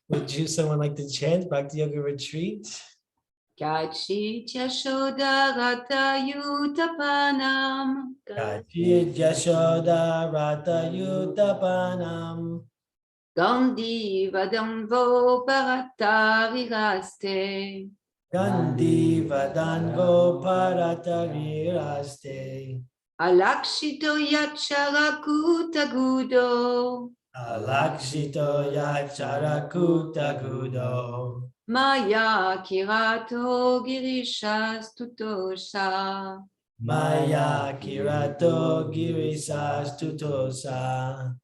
Would you, someone like to chant Bhakti Yoga Retreat? Kachit Yashoda Rata Yutapanam. Kachit Yashoda Rata Yutapanam. Gandhi Vadamvo Parata Viraste. Gandhi Vadanvo Parata Viraste. Alakshito Yacharakuta Gudo. Alakshito Yacharakuta Gudo. Maya Kirato Girishas Tutosha. Maya Kirato Girisas Tutosa.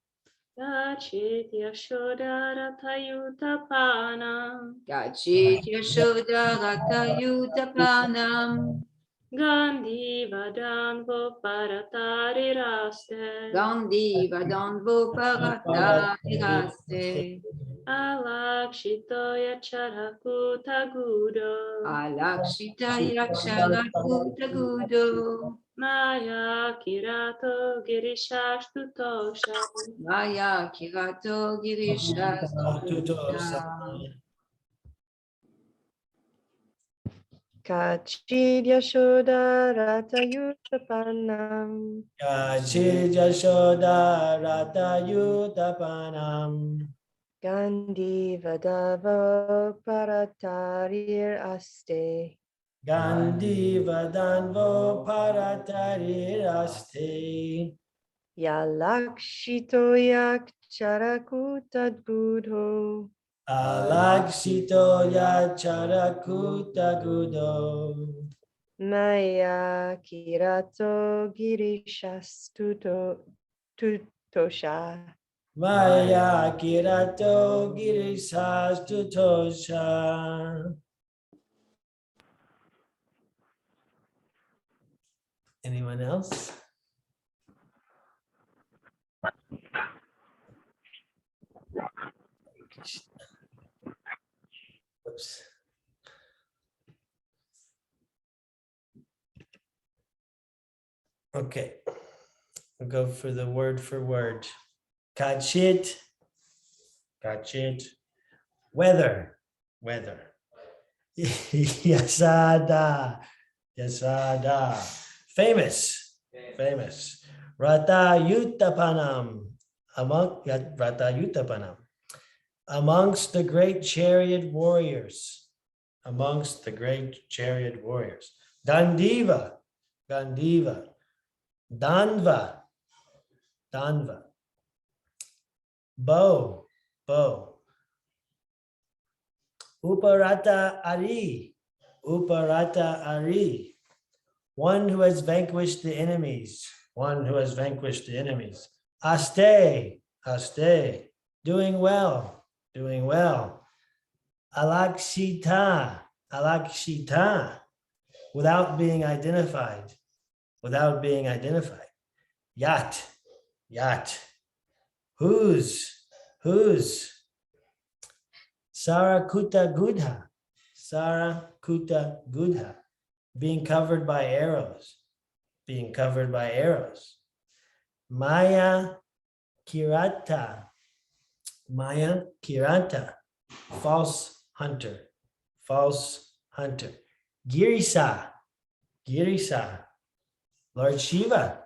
Kachit Yashoda Ratayutapanam. Kachit Yashoda Rata Yutapanam. Gandhi Vadanvo Paratari Raste. Gandhi Vadanvo Parata Viraste. Alakshito Yacharakuta Gudo. Alakshita Yacharakuta Gudo. Maya Kirato Girishashtutosha. Maya Kirato Girishas Tutosa. Kachid Yashoda Ratayutapanam. Kachid Yashoda Rata Yutapanam. Gandhi Vadavo Paratarir Aste. Gandhi Vadanvo Paratarir Aste. Yalakshito Yakcharakutad Budho. Alakshito Yacharakuta Gudo. Maya Kirato Girishastutosha. Maya Kirato Girisas Tutosha. Anyone else? Oops. Okay, we'll go for the word for word. Kachit, kachit, weather, weather. Yasada, yasada, famous, famous. Rata Yutapanam, Rata Yutapanam, amongst the great chariot warriors, amongst the great chariot warriors. Gandiva, Gandiva, Danva, Danva, bow, bow. Uparata Ari, Uparata Ari, one who has vanquished the enemies, one who has vanquished the enemies. Aste, Aste, doing well, doing well. Alakshita, Alakshita, without being identified, without being identified. Yat, Yat, whose, Sarakuta Gudha, Sarakuta Gudha, being covered by arrows, being covered by arrows. Maya Kirata, Maya Kirata, false hunter, false hunter. Girisa, Girisa, Lord Shiva,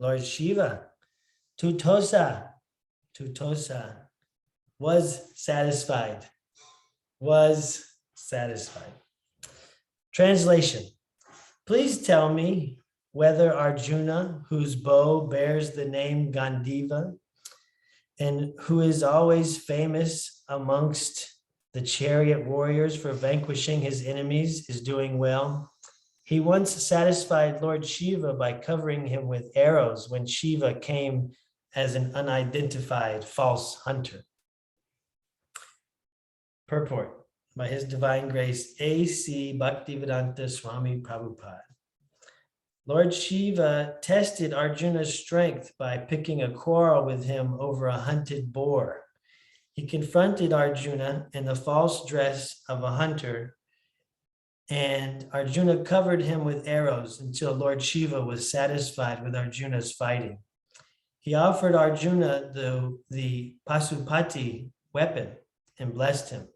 Lord Shiva. Tutosa, Tutosa, was satisfied, was satisfied. Translation. Please tell me whether Arjuna, whose bow bears the name Gandiva, and who is always famous amongst the chariot warriors for vanquishing his enemies, is doing well. He once satisfied Lord Shiva by covering him with arrows when Shiva came as an unidentified false hunter. Purport. By His Divine Grace, A.C. Bhaktivedanta Swami Prabhupada. Lord Shiva tested Arjuna's strength by picking a quarrel with him over a hunted boar. He confronted Arjuna in the false dress of a hunter, and Arjuna covered him with arrows until Lord Shiva was satisfied with Arjuna's fighting. He offered Arjuna the Pasupati weapon, and blessed him.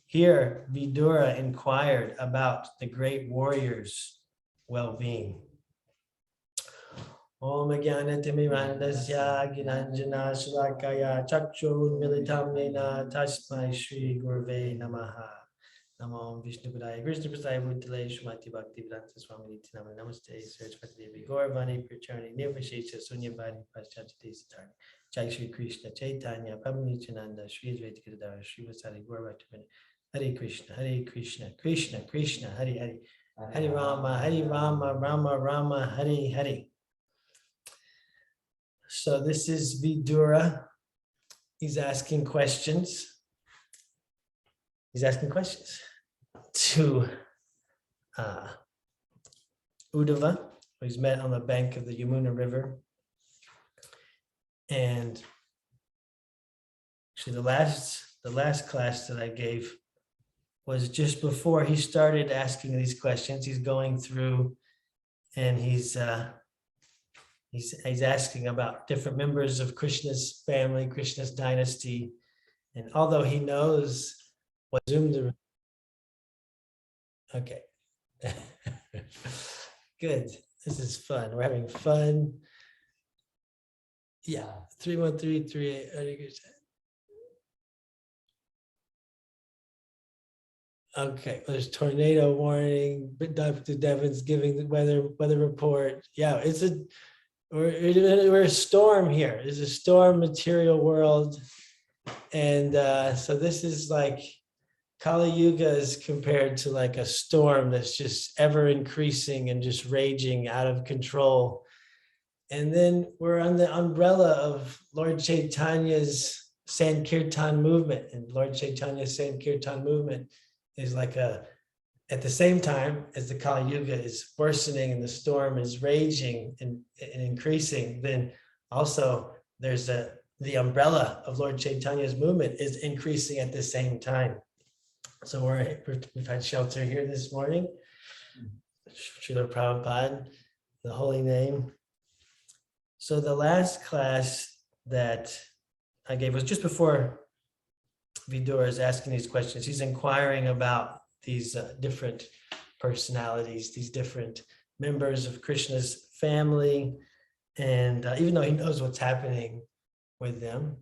Here, Vidura inquired about the great warrior's well-being. Om Jnanatimirandasya Ginanjana Shalakaya Chakshur Militam Yena Tasmai Shri Gurve Namaha. Namo Vishnu Padaya Krishna Prasaya Bhutale Shumati Bhakti Vedanta Swami Nityanama Namaste Saraswati Devi Gauravani Pracharani Nirvishesha Sunyavadi Paschati Satarni Jai Shri Krishna Chaitanya Prabhu Nityananda Shri Advaita Gadadhara Shri Vasari Gauravani Hare Krishna Krishna Krishna Hare Hare Hare Rama Rama Rama Hare Hare. So this is Vidura. He's asking questions. He's asking questions to Uddhava, who he's met on the bank of the Yamuna River. And actually the last class that I gave was just before he started asking these questions. He's going through and he's asking about different members of Krishna's family, Krishna's dynasty. And although he knows what Zoom the okay. Good. This is fun. We're having fun. Yeah. 31338. Okay, there's tornado warning, but Dr. Devin's giving the weather report. Yeah, we're a storm here. It's a storm material world. And so this is like Kali Yuga is compared to like a storm that's just ever increasing and just raging out of control. And then we're on the umbrella of Lord Chaitanya's Sankirtan movement. And Lord Chaitanya's Sankirtan movement is like at the same time as the Kali Yuga is worsening and the storm is raging and increasing, then also there's the umbrella of Lord Chaitanya's movement is increasing at the same time. So we've had shelter here this morning. Srila Prabhupada, the holy name. So the last class that I gave was just before Vidura is asking these questions. He's inquiring about these different personalities, these different members of Krishna's family. And even though he knows what's happening with them,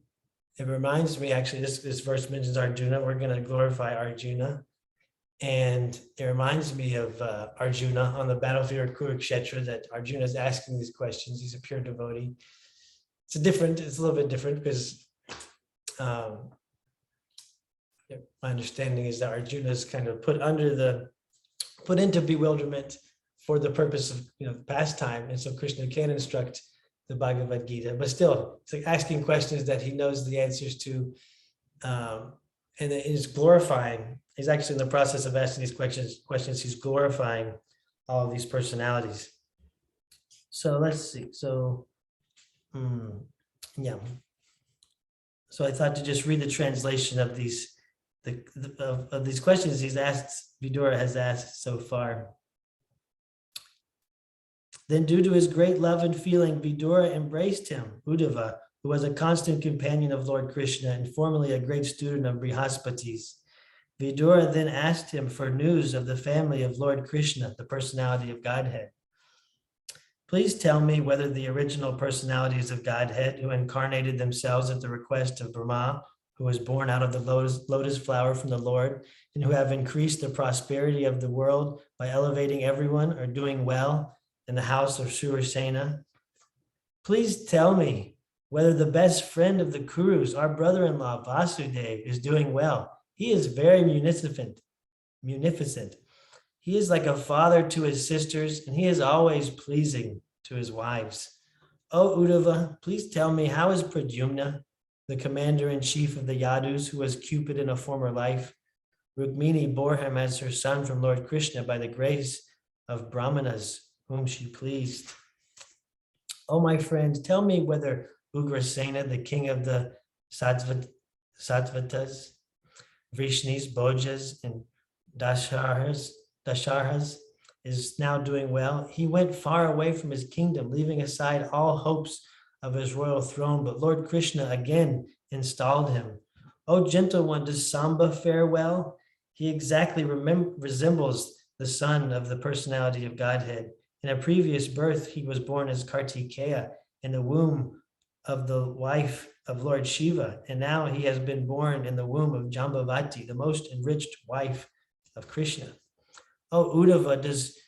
it reminds me, actually, this verse mentions Arjuna. We're going to glorify Arjuna. And it reminds me of Arjuna on the battlefield of Kurukshetra, that Arjuna is asking these questions. He's a pure devotee. It's a little bit different because my understanding is that Arjuna is kind of put into bewilderment for the purpose of pastime. And so Krishna can instruct the Bhagavad-Gita, but still, it's like asking questions that he knows the answers to, and he's glorifying. He's actually in the process of asking these questions. He's glorifying all of these personalities. So let's see. So, yeah. So I thought to just read the translation of these of these questions Vidura has asked so far. Then, due to his great love and feeling, Vidura embraced him, Uddhava, who was a constant companion of Lord Krishna and formerly a great student of Brihaspati's. Vidura then asked him for news of the family of Lord Krishna, the personality of Godhead. Please tell me whether the original personalities of Godhead, who incarnated themselves at the request of Brahma, who was born out of the lotus flower from the Lord, and who have increased the prosperity of the world by elevating everyone, are doing well in the house of Surasena. Please tell me whether the best friend of the Kurus, our brother-in-law Vasudev, is doing well. He is very munificent. He is like a father to his sisters, and he is always pleasing to his wives. Oh, Uddhava, please tell me, how is Pradyumna, the commander-in-chief of the Yadus, who was Cupid in a former life? Rukmini bore him as her son from Lord Krishna by the grace of Brahmanas, whom she pleased. Oh, my friend, tell me whether Ugrasena, the king of the Sattvatas, Vrishnis, Bhojas, and Dasharhas, is now doing well. He went far away from his kingdom, leaving aside all hopes of his royal throne, but Lord Krishna again installed him. O gentle one, does Samba fare well? He exactly resembles the son of the personality of Godhead. In a previous birth, he was born as Kartikeya in the womb of the wife of Lord Shiva, and now he has been born in the womb of Jambavati, the most enriched wife of Krishna. O Uddhava, does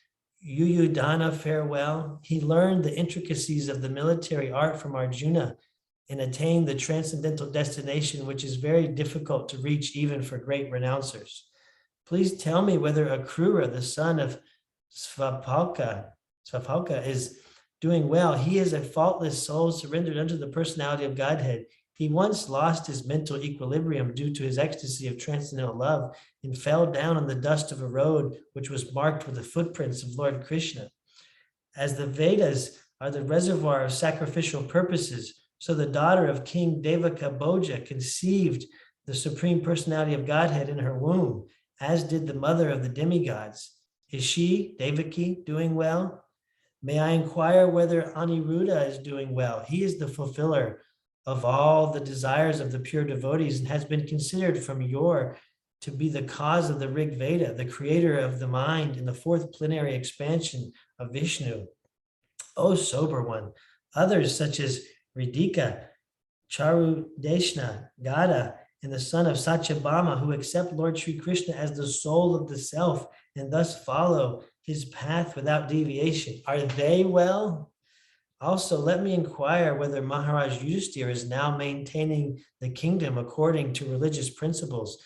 Yuyudhana fare well? He learned the intricacies of the military art from Arjuna and attained the transcendental destination, which is very difficult to reach even for great renouncers. Please tell me whether Akrura, the son of Svapalka, is doing well. He is a faultless soul surrendered unto the personality of Godhead. He once lost his mental equilibrium due to his ecstasy of transcendental love and fell down on the dust of a road which was marked with the footprints of Lord Krishna. As the Vedas are the reservoir of sacrificial purposes, so the daughter of King Devaka Bhoja conceived the Supreme Personality of Godhead in her womb, as did the mother of the demigods. Is she, Devaki, doing well? May I inquire whether Aniruddha is doing well? He is the fulfiller of all the desires of the pure devotees and has been considered from yore to be the cause of the Rig Veda, the creator of the mind and the fourth plenary expansion of Vishnu. O sober one, others such as Ridika, Charudeshna, Gada, and the son of Satyabhama, who accept Lord Sri Krishna as the soul of the self and thus follow his path without deviation. Are they well? Also, let me inquire whether Maharaj Yudhisthira is now maintaining the kingdom according to religious principles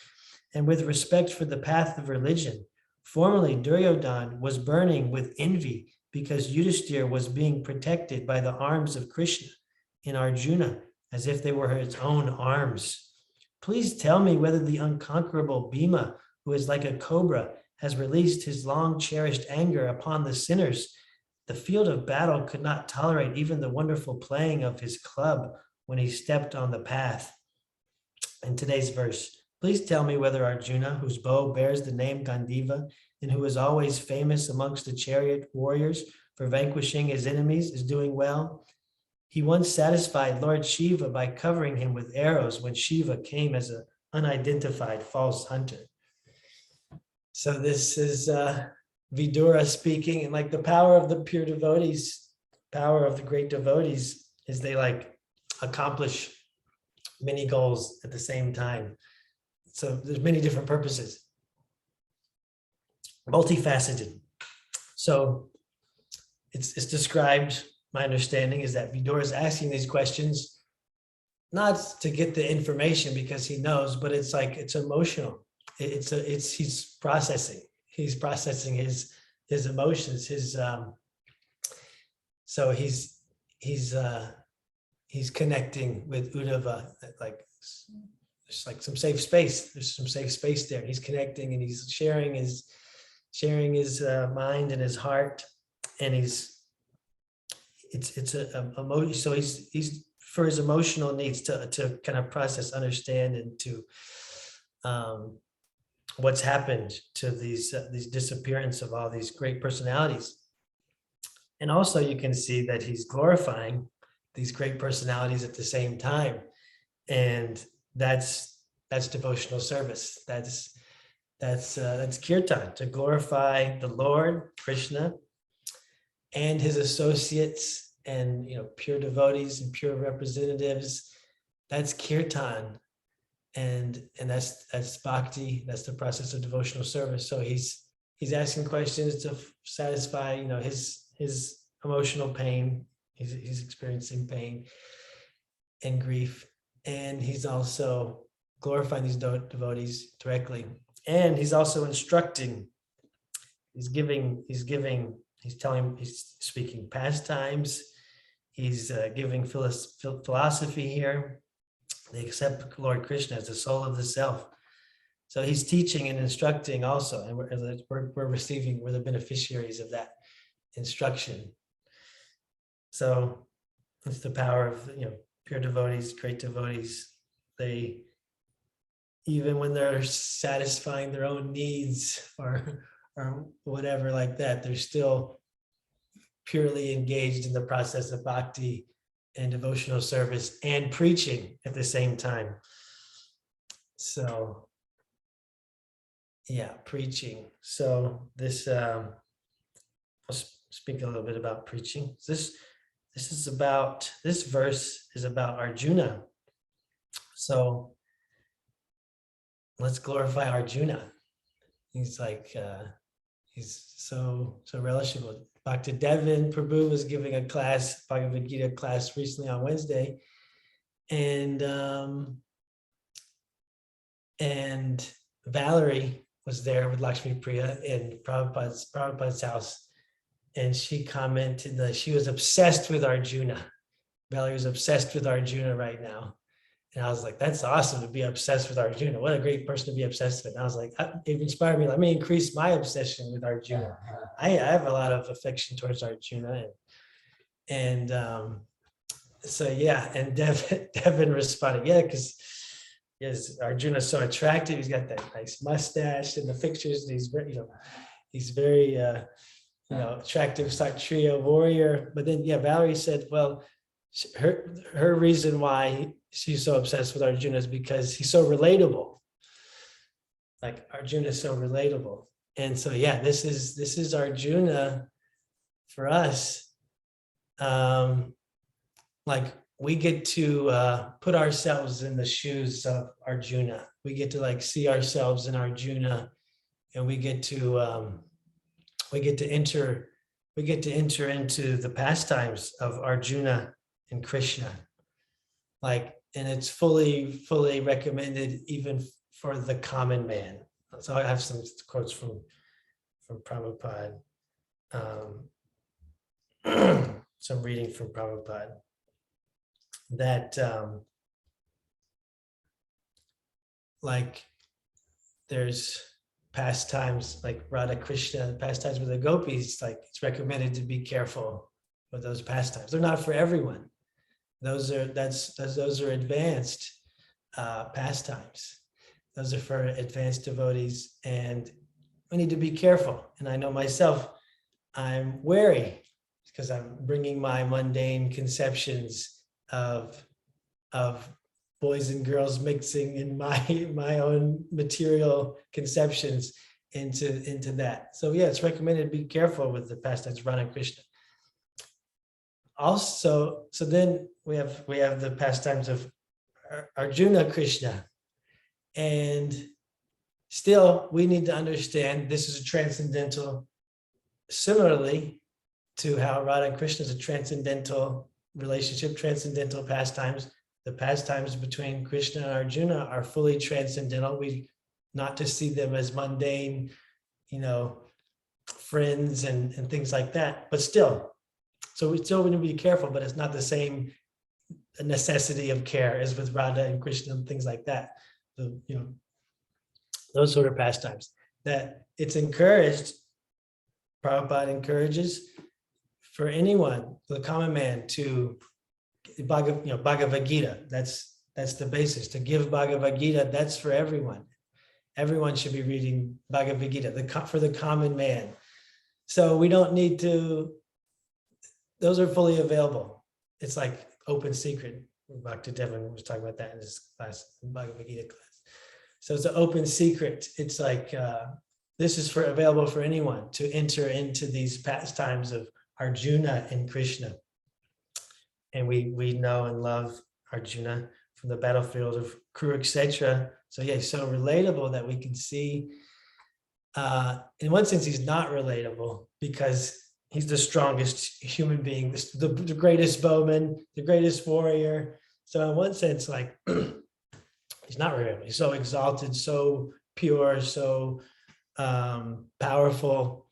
and with respect for the path of religion. Formerly, Duryodhana was burning with envy because Yudhisthira was being protected by the arms of Krishna in Arjuna, as if they were his own arms. Please tell me whether the unconquerable Bhima, who is like a cobra, has released his long-cherished anger upon the sinners. The field of battle could not tolerate even the wonderful playing of his club when he stepped on the path. In today's verse, please tell me whether Arjuna, whose bow bears the name Gandiva and who is always famous amongst the chariot warriors for vanquishing his enemies, is doing well. He once satisfied Lord Shiva by covering him with arrows when Shiva came as an unidentified false hunter. So this is Vidura speaking, and like the power of the pure devotees, power of the great devotees is they like accomplish many goals at the same time. So there's many different purposes, multifaceted. So it's described, my understanding is that Vidura is asking these questions, not to get the information because he knows, but it's like, it's emotional. He's processing his emotions, so he's connecting with Uddhava, like there's like some safe space. There's some safe space there. He's connecting and he's sharing his mind and his heart, and it's a emotion. So he's for his emotional needs to kind of process, understand, and to what's happened to these disappearance of all these great personalities. And also you can see that he's glorifying these great personalities at the same time. And that's devotional service. That's kirtan, to glorify the Lord Krishna and his associates and pure devotees and pure representatives. That's kirtan. And that's bhakti. That's the process of devotional service. So he's asking questions to satisfy his emotional pain. He's experiencing pain and grief, and he's also glorifying these devotees directly. And he's also instructing. He's speaking pastimes. He's giving philosophy here. They accept Lord Krishna as the soul of the self. So he's teaching and instructing also, and we're the beneficiaries of that instruction. So it's the power of pure devotees, great devotees. They, even when they're satisfying their own needs or whatever like that, they're still purely engaged in the process of bhakti and devotional service and preaching at the same time. So yeah, preaching. So this I'll speak a little bit about preaching. This verse is about Arjuna. So let's glorify Arjuna. He's like he's so relishable. Dr. Devin Prabhu was giving a class, Bhagavad-Gita class recently on Wednesday, and Valerie was there with Lakshmi Priya in Prabhupada's house, and she commented that she was obsessed with Arjuna. Valerie was obsessed with Arjuna right now. And I was like, that's awesome to be obsessed with Arjuna. What a great person to be obsessed with. And I was like, it inspired me. Let me increase my obsession with Arjuna. I have a lot of affection towards Arjuna. And so, yeah. And Devin responded, yeah, because Arjuna's so attractive. He's got that nice mustache in the pictures. He's very, attractive Kshatriya warrior. But then, yeah, Valerie said, well, her reason why she's so obsessed with Arjuna is because he's so relatable. Like Arjuna is so relatable. And so, yeah, this is Arjuna for us. Like we get to put ourselves in the shoes of Arjuna. We get to like see ourselves in Arjuna, and we get to enter into the pastimes of Arjuna and Krishna. Like, and it's fully recommended even for the common man. So I have some quotes from Prabhupada. Some reading from Prabhupada that like there's pastimes like Radha Krishna, pastimes with the gopis, like it's recommended to be careful with those pastimes. They're not for everyone. Those are advanced pastimes. Those are for advanced devotees, and we need to be careful. And I know myself, I'm wary because I'm bringing my mundane conceptions of boys and girls mixing in my own material conceptions into that. So yeah, it's recommended to be careful with the pastimes Radha and Krishna. Also, so then we have the pastimes of Arjuna Krishna, and still we need to understand this is a transcendental, similarly to how Radha and Krishna is a transcendental relationship, transcendental pastimes. The pastimes between Krishna and Arjuna are fully transcendental. We not to see them as mundane, friends and things like that, but still. So we still need to be careful, but it's not the same necessity of care as with Radha and Krishna and things like that. So, those sort of pastimes that it's encouraged. Prabhupada encourages for anyone, the common man, to Bhagavad-Gita. That's the basis. To give Bhagavad-Gita, that's for everyone. Everyone should be reading Bhagavad-Gita for the common man. So we don't need to. Those are fully available. It's like open secret. Dr. Devin was talking about that in his class, Bhagavad Gita class. So it's an open secret. It's like this is available for anyone to enter into these pastimes of Arjuna and Krishna. And we know and love Arjuna from the battlefield of Kurukshetra. So yeah, he's so relatable that we can see. In one sense, he's not relatable because he's the strongest human being, the greatest bowman, the greatest warrior. So in one sense, like he's not relatable. He's so exalted, so pure, so powerful,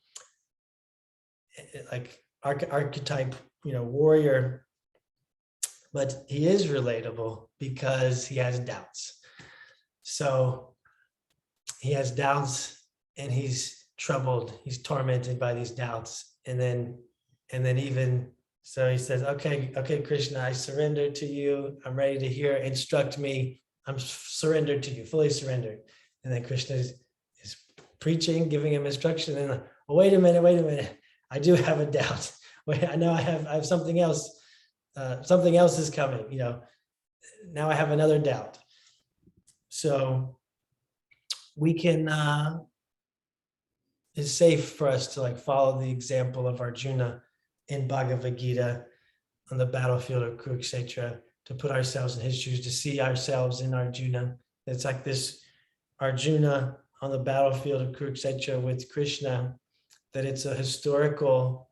like archetype, warrior. But he is relatable because he has doubts. So he has doubts and he's troubled, he's tormented by these doubts. And then even, so he says, okay, Krishna, I surrender to you. I'm ready to hear, instruct me. I'm surrendered to you, fully surrendered. And then Krishna is preaching, giving him instruction. And oh, wait a minute. I do have a doubt. Wait, I know I have something else. Something else is coming, now I have another doubt. So we can, it's safe for us to like follow the example of Arjuna in Bhagavad-Gita on the battlefield of Kurukshetra, to put ourselves in his shoes, to see ourselves in Arjuna. It's like this Arjuna on the battlefield of Kurukshetra with Krishna, that it's a historical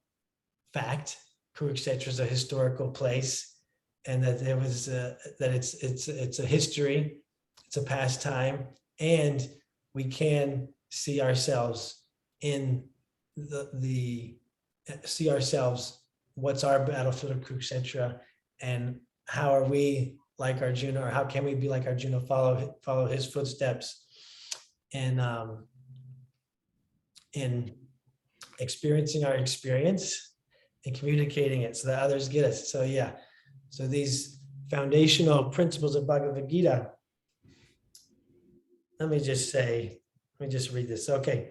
fact. Kurukshetra is a historical place, and that there was that it's a history, it's a past time, and we can see ourselves in see ourselves. What's our battlefield of Kurukshetra, and how are we like Arjuna, or how can we be like Arjuna, follow his footsteps, and in experiencing our experience and communicating it so that others get it. So yeah, so these foundational principles of Bhagavad-Gita, let me just read this. Okay,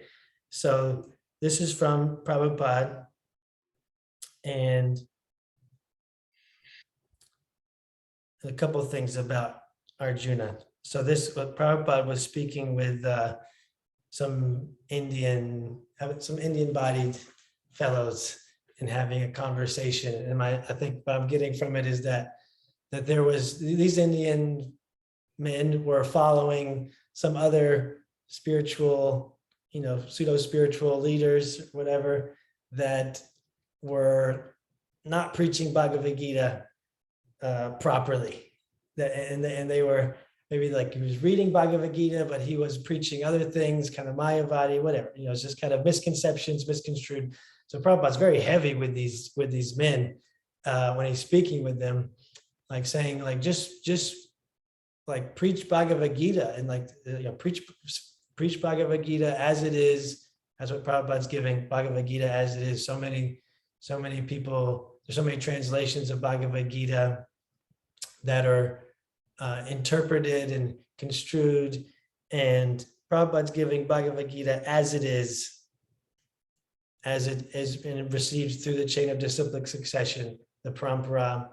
so this is from Prabhupada, and a couple of things about Arjuna. So this, what Prabhupada was speaking with some Indian bodied fellows and having a conversation. And I think what I'm getting from it is that there was, these Indian men were following some other spiritual, pseudo-spiritual leaders, whatever, that were not preaching Bhagavad-Gita properly. And they were maybe like, he was reading Bhagavad-Gita, but he was preaching other things, kind of Mayavadi, whatever, it's just kind of misconceptions, misconstrued. So Prabhupada's very heavy with these men when he's speaking with them, like saying like, just like preach Bhagavad-Gita, and like, preach Bhagavad-Gita as it is. That's what Prabhupada's giving, Bhagavad-Gita as it is. So many people, there's so many translations of Bhagavad-Gita that are interpreted and construed, and Prabhupada's giving Bhagavad-Gita as it is, as it has been received through the chain of disciplic succession, the Parampara,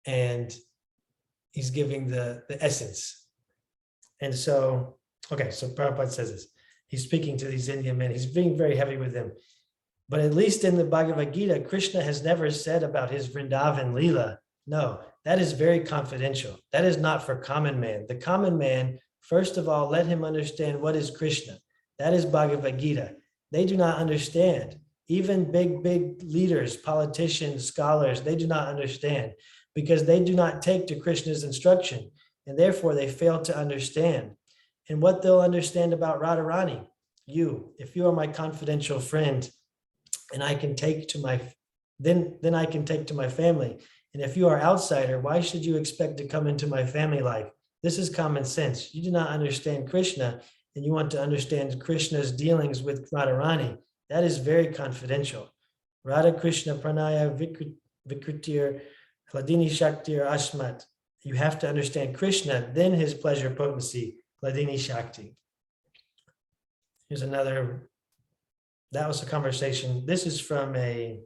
and he's giving the essence. And so, okay, so Prabhupada says this. He's speaking to these Indian men. He's being very heavy with them. But at least in the Bhagavad-Gita, Krishna has never said about his Vrindavan Leela. No, that is very confidential. That is not for common man. The common man, first of all, let him understand what is Krishna. That is Bhagavad-Gita. They do not understand. Even big leaders, politicians, scholars, they do not understand, because they do not take to Krishna's instruction, and therefore they fail to understand. And what they'll understand about Radharani, if you are my confidential friend, and I can take to my, then I can take to my family. And if you are outsider, why should you expect to come into my family life? This is common sense. You do not understand Krishna, and you want to understand Krishna's dealings with Radharani. That is very confidential. Radha Krishna Pranaya Vikritir Hladini Shaktir Ashmat. You have to understand Krishna, then his pleasure potency, Hladini Shakti. Here's another, that was a conversation. This is from a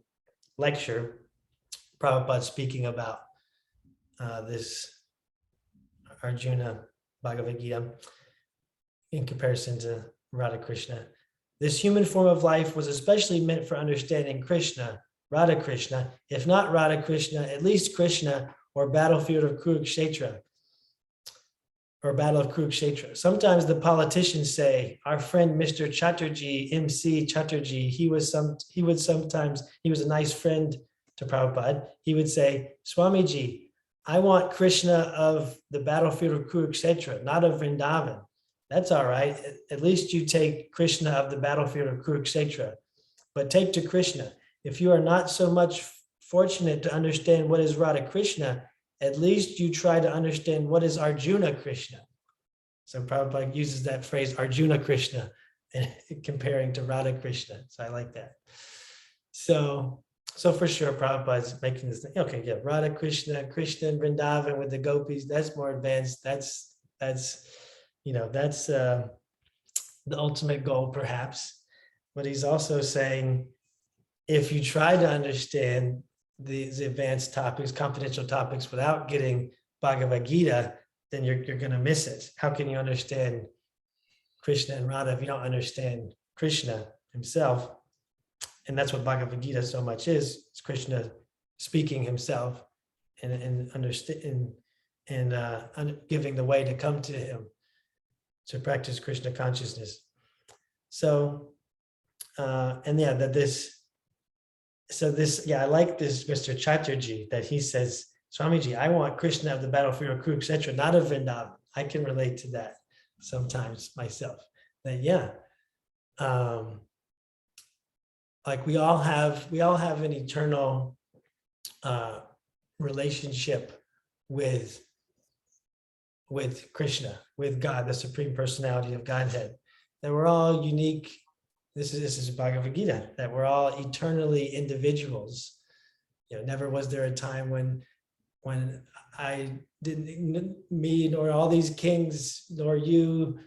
lecture, Prabhupada speaking about this Arjuna Bhagavad Gita in comparison to Radha Krishna. This human form of life was especially meant for understanding Krishna, Radha Krishna, if not Radha Krishna, at least Krishna, or battlefield of Kurukshetra, or battle of Kurukshetra. Sometimes the politicians say, our friend Mr. Chatterjee, MC Chatterjee, he was a nice friend to Prabhupada. He would say, Swamiji, I want Krishna of the battlefield of Kurukshetra, not of Vrindavan. That's all right. At least you take Krishna of the battlefield of Kurukshetra, but take to Krishna. If you are not so much fortunate to understand what is Radha Krishna, at least you try to understand what is Arjuna Krishna. So Prabhupada uses that phrase, Arjuna Krishna, and comparing to Radha Krishna. So I like that. So for sure, Prabhupada's making this thing. Okay, yeah, Radha Krishna, Krishna and Vrindavan with the gopis, that's more advanced. That's the ultimate goal, perhaps. But he's also saying, if you try to understand these advanced topics, confidential topics, without getting Bhagavad Gita, then you're going to miss it. How can you understand Krishna and Radha if you don't understand Krishna himself? And that's what Bhagavad-Gita so much is. It's Krishna speaking himself and understand and giving the way to come to him to practice Krishna consciousness. So, and yeah, I like this Mr. Chatterjee that he says, Swamiji, I want Krishna of the battlefield of Kurukshetra, not of Vrindavan. I can relate to that sometimes myself. That like we all have an eternal relationship with Krishna, with God, the Supreme Personality of Godhead. That we're all unique. This is Bhagavad-Gita, that we're all eternally individuals. Never was there a time when I didn't, me nor all these kings nor you,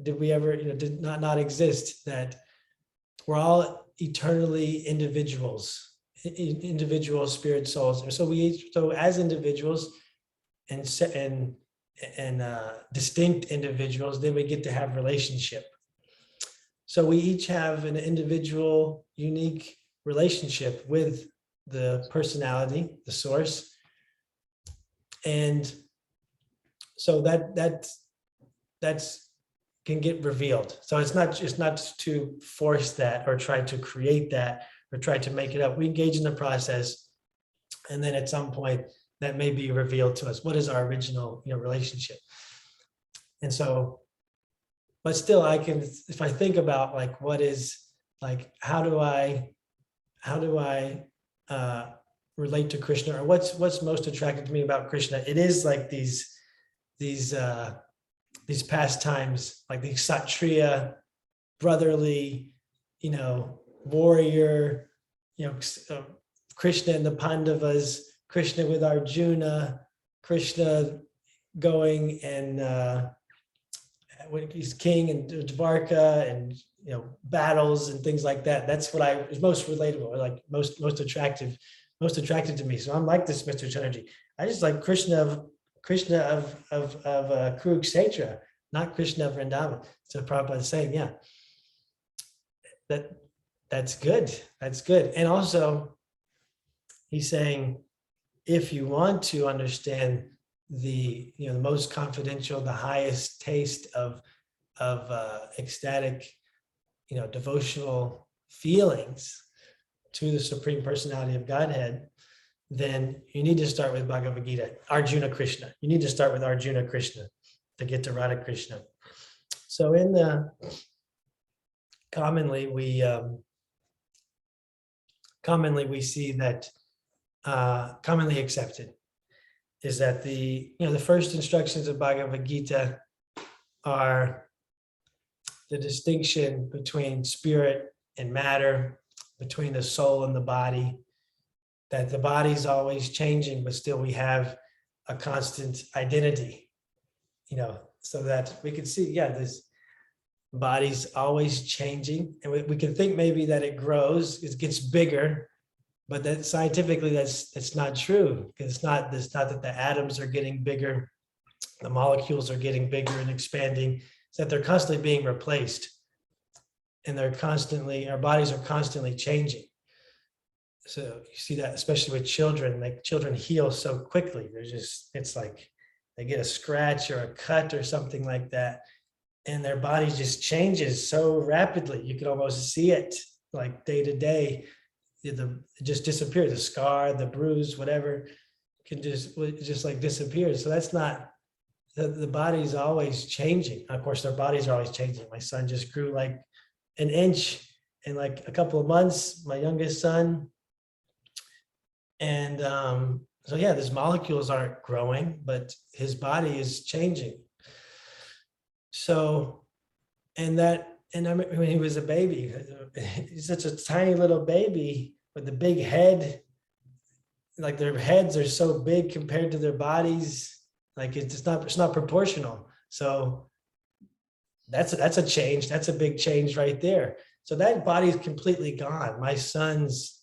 did we ever, did not exist. That we're all eternally individuals, individual spirit souls. So as individuals and distinct individuals, then we get to have relationship. So we each have an individual, unique relationship with the personality, the source. And so that's can get revealed. So it's not to force that or try to create that or try to make it up. We engage in the process, and then at some point that may be revealed to us. What is our original relationship? And so, but still, I can, if I think about like what is, like how do I relate to Krishna, or what's most attractive to me about Krishna? It is like these pastimes, like the Kshatriya, brotherly, warrior, Krishna and the Pandavas, Krishna with Arjuna, Krishna going and when he's king and Dvarka, and battles and things like that. That's what is most relatable, or like most attractive to me. So I'm like this Mr. Chatterjee. I just like Krishna of Kurukshetra, not Krishna of Vrindavan. So Prabhupada is saying, yeah, that's good. That's good. And also he's saying, if you want to understand the most confidential, the highest taste of ecstatic, devotional feelings to the Supreme Personality of Godhead, then you need to start with Bhagavad-Gita, Arjuna Krishna. You need to start with Arjuna Krishna to get to Radha Krishna. So commonly we see that commonly accepted is that the first instructions of Bhagavad-Gita are the distinction between spirit and matter, between the soul and the body, that the body's always changing, but still we have a constant identity, so that we can see, this body's always changing. And we can think maybe that it grows, it gets bigger, but that scientifically that's not true, because it's not that the atoms are getting bigger, the molecules are getting bigger and expanding. It's that they're constantly being replaced, and our bodies are constantly changing. So you see that especially with children, like children heal so quickly. It's like they get a scratch or a cut or something like that, and their body just changes so rapidly. You can almost see it like day to day. It just disappears. The scar, the bruise, whatever, can just like disappear. So that's not, the body's always changing. Of course, their bodies are always changing. My son just grew like an inch in like a couple of months, my youngest son. And so these molecules aren't growing, but his body is changing. So, and I remember when he was a baby, he's such a tiny little baby with the big head, like their heads are so big compared to their bodies, like it's not proportional. So that's a change. That's a big change right there. So that body is completely gone. My son's,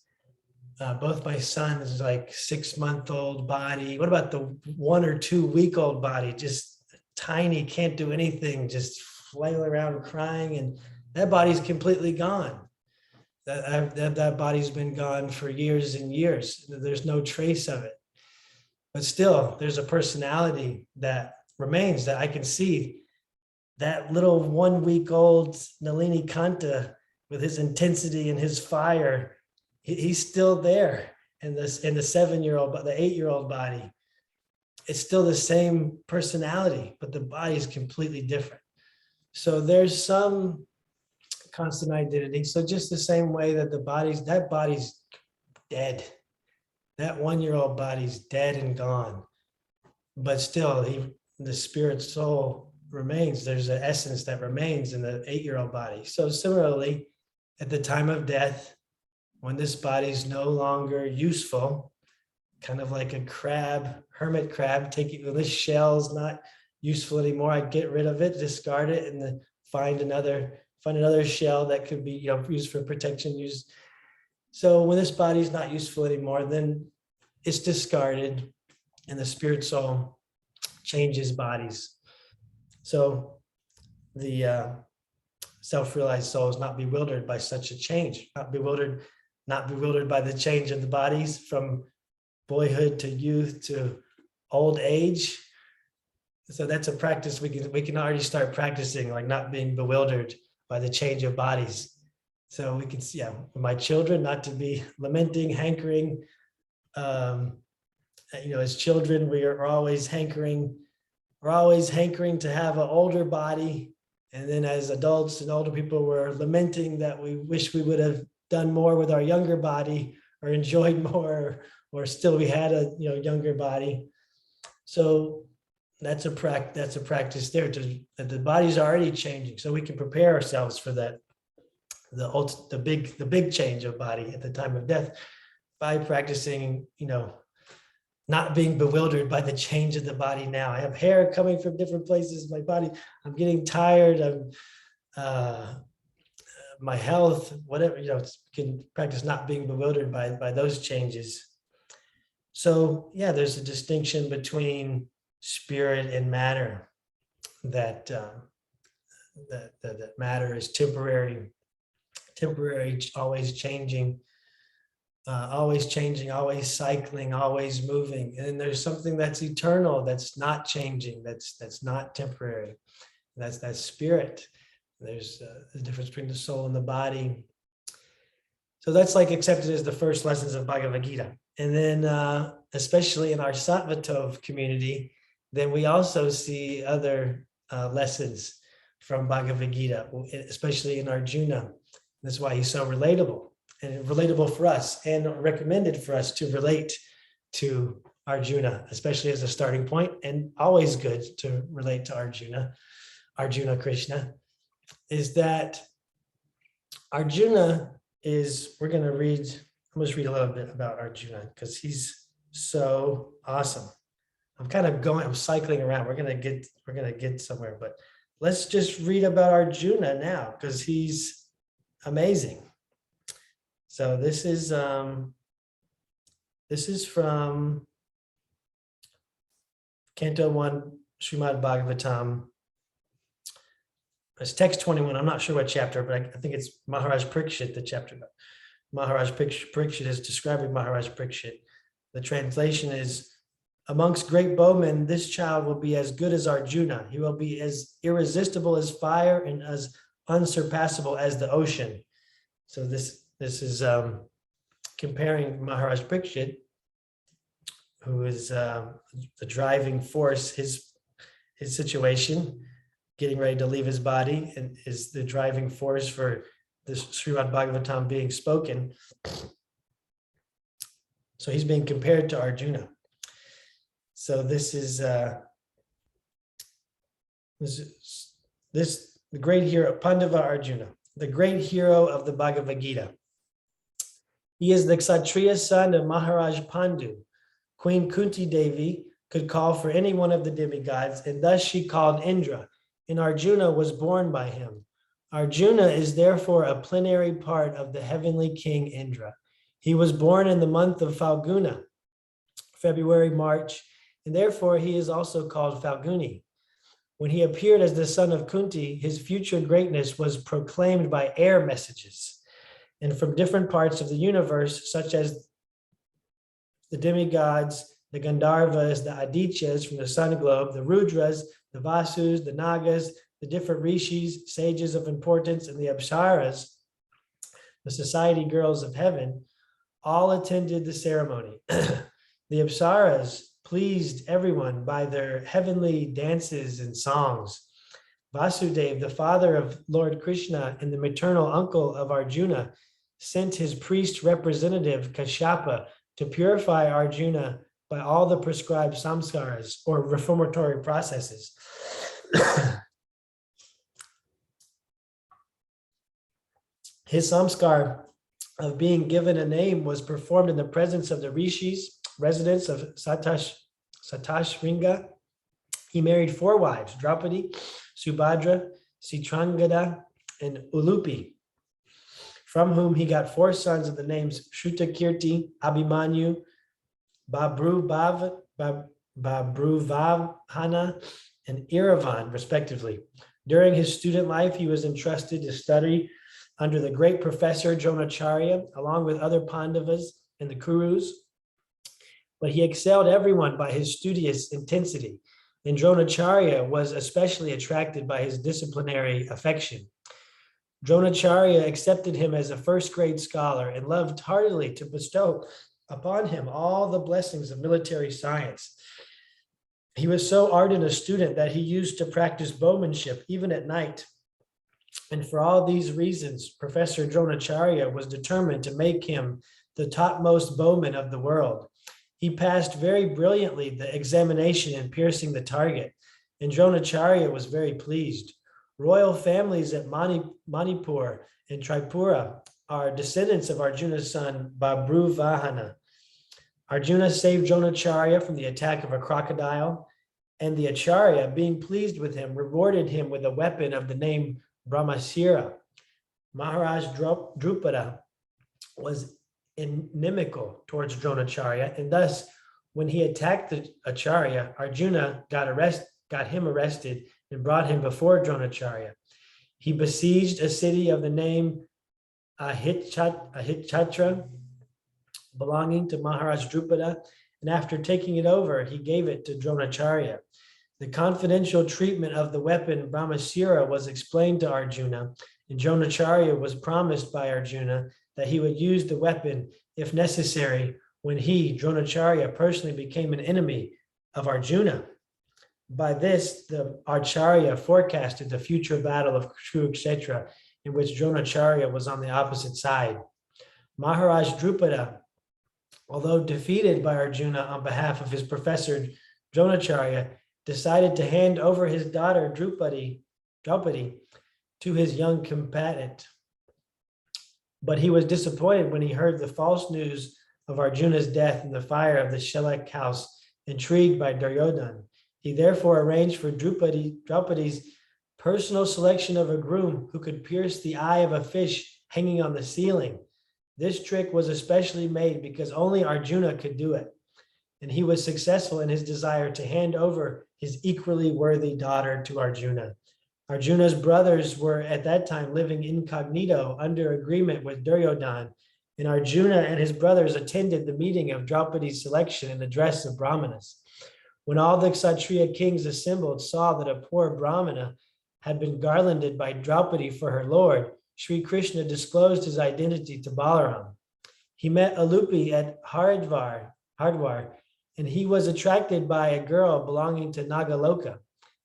both my sons, like 6-month-old body. What about the 1 or 2 week old body? Just tiny, can't do anything, just flail around crying, and that body's completely gone. That body's been gone for years and years. There's no trace of it. But still, there's a personality that remains that I can see. That little 1 week old Nalini Kanta with his intensity and his fire, he's still there in the 7-year-old, but the 8-year-old body. It's still the same personality, but the body is completely different. So there's some constant identity. So just the same way that that body's dead. That 1-year-old body's dead and gone. But still, the spirit soul remains. There's an essence that remains in the 8-year-old body. So similarly, at the time of death, when this body's no longer useful, kind of like a crab, hermit crab, when this shell's not useful anymore, I get rid of it, discard it, and then find another shell that could be used for protection. So when this body's not useful anymore, then it's discarded, and the spirit soul changes bodies. So the self-realized soul is not bewildered by such a change, not bewildered by the change of the bodies from boyhood to youth to old age. So that's a practice we can already start practicing, like not being bewildered by the change of bodies. So we can see, my children, not to be lamenting, hankering. As children, we're always hankering to have an older body. And then as adults and older people, we're lamenting that we wish we would have done more with our younger body or enjoyed more, or still we had a younger body. So that's a practice there, that the body's already changing, so we can prepare ourselves for that, the big change of body at the time of death, by practicing not being bewildered by the change of the body. Now I have hair coming from different places in my body, I'm getting tired, my health, whatever, can practice not being bewildered by those changes. So there's a distinction between spirit and matter, that matter is temporary, always changing, always cycling, always moving. And then there's something that's eternal, that's not changing, that's not temporary. That's spirit. There's the difference between the soul and the body. So that's like accepted as the first lessons of Bhagavad-Gita. And then especially in our Sattva Tov community, then we also see other lessons from Bhagavad-Gita, especially in Arjuna. That's why he's so relatable, and relatable for us, and recommended for us to relate to Arjuna, especially as a starting point, and always good to relate to Arjuna Krishna, is that Arjuna is, we're going to read, I'm going to read a little bit about Arjuna because he's so awesome. I'm cycling around. We're going to get somewhere, but let's just read about Arjuna now because he's amazing. So this is from Canto 1, Srimad Bhagavatam. It's text 21. I'm not sure what chapter, but I think it's Maharaj Parikshit, the chapter. Maharaj Parikshit is describing Maharaj Parikshit. The translation is, amongst great bowmen, this child will be as good as Arjuna. He will be as irresistible as fire and as unsurpassable as the ocean. So this is comparing Maharaj Parikshit, who is the driving force, his situation, getting ready to leave his body, and is the driving force for this Srimad Bhagavatam being spoken. So he's being compared to Arjuna. So this is the great hero, Pandava Arjuna, the great hero of the Bhagavad Gita. He is the Kshatriya son of Maharaj Pandu. Queen Kunti Devi could call for any one of the demigods, and thus she called Indra, and Arjuna was born by him. Arjuna is therefore a plenary part of the heavenly king Indra. He was born in the month of Falguna, February, March, and therefore he is also called Falguni. When he appeared as the son of Kunti, his future greatness was proclaimed by air messages and from different parts of the universe, such as the demigods, the Gandharvas, the Adityas from the sun globe, the Rudras, the Vasus, the Nagas, the different rishis, sages of importance, and the Apsaras, the society girls of heaven, all attended the ceremony. The Apsaras pleased everyone by their heavenly dances and songs. Vasudev, the father of Lord Krishna and the maternal uncle of Arjuna, sent his priest representative Kashyapa to purify Arjuna by all the prescribed samskaras or reformatory processes. His samskar of being given a name was performed in the presence of the rishis, residents of Satashringa. He married 4 wives, Draupadi, Subhadra, Citrangada, and Ulupi, from whom he got 4 sons of the names Shrutakirti, Abhimanyu, Babruvavhana, and Iravan, respectively. During his student life, he was entrusted to study under the great professor Dronacharya, along with other Pandavas and the Kurus. But he excelled everyone by his studious intensity, and Dronacharya was especially attracted by his disciplinary affection. Dronacharya accepted him as a first-grade scholar and loved heartily to bestow upon him all the blessings of military science. He was so ardent a student that he used to practice bowmanship even at night. And for all these reasons, Professor Dronacharya was determined to make him the topmost bowman of the world. He passed very brilliantly the examination in piercing the target, and Dronacharya was very pleased. Royal families at Manipur and Tripura are descendants of Arjuna's son Babruvahana. Arjuna saved Dronacharya from the attack of a crocodile, and the Acharya, being pleased with him, rewarded him with a weapon of the name Brahmasira. Maharaj Drupada was inimical towards Dronacharya, and thus when he attacked the Acharya, Arjuna got him arrested and brought him before Dronacharya. He besieged a city of the name Ahitchatra, belonging to Maharaj Drupada, and after taking it over, he gave it to Dronacharya. The confidential treatment of the weapon Brahmasira was explained to Arjuna, and Dronacharya was promised by Arjuna that he would use the weapon if necessary when he, Dronacharya, personally became an enemy of Arjuna. By this, the Acharya forecasted the future battle of Kurukshetra, in which Dronacharya was on the opposite side. Maharaj Drupada, although defeated by Arjuna on behalf of his professor Dronacharya, decided to hand over his daughter Draupadi to his young combatant. But he was disappointed when he heard the false news of Arjuna's death in the fire of the Shelak house, intrigued by Duryodhana. He therefore arranged for Draupadi's personal selection of a groom who could pierce the eye of a fish hanging on the ceiling. This trick was especially made because only Arjuna could do it, and he was successful in his desire to hand over his equally worthy daughter to Arjuna. Arjuna's brothers were at that time living incognito under agreement with Duryodhana, and Arjuna and his brothers attended the meeting of Draupadi's selection in the dress of Brahmanas. When all the Kshatriya kings assembled saw that a poor Brahmana had been garlanded by Draupadi for her lord, Sri Krishna disclosed his identity to Balaram. He met Alupi at Haridwar, and he was attracted by a girl belonging to Nagaloka,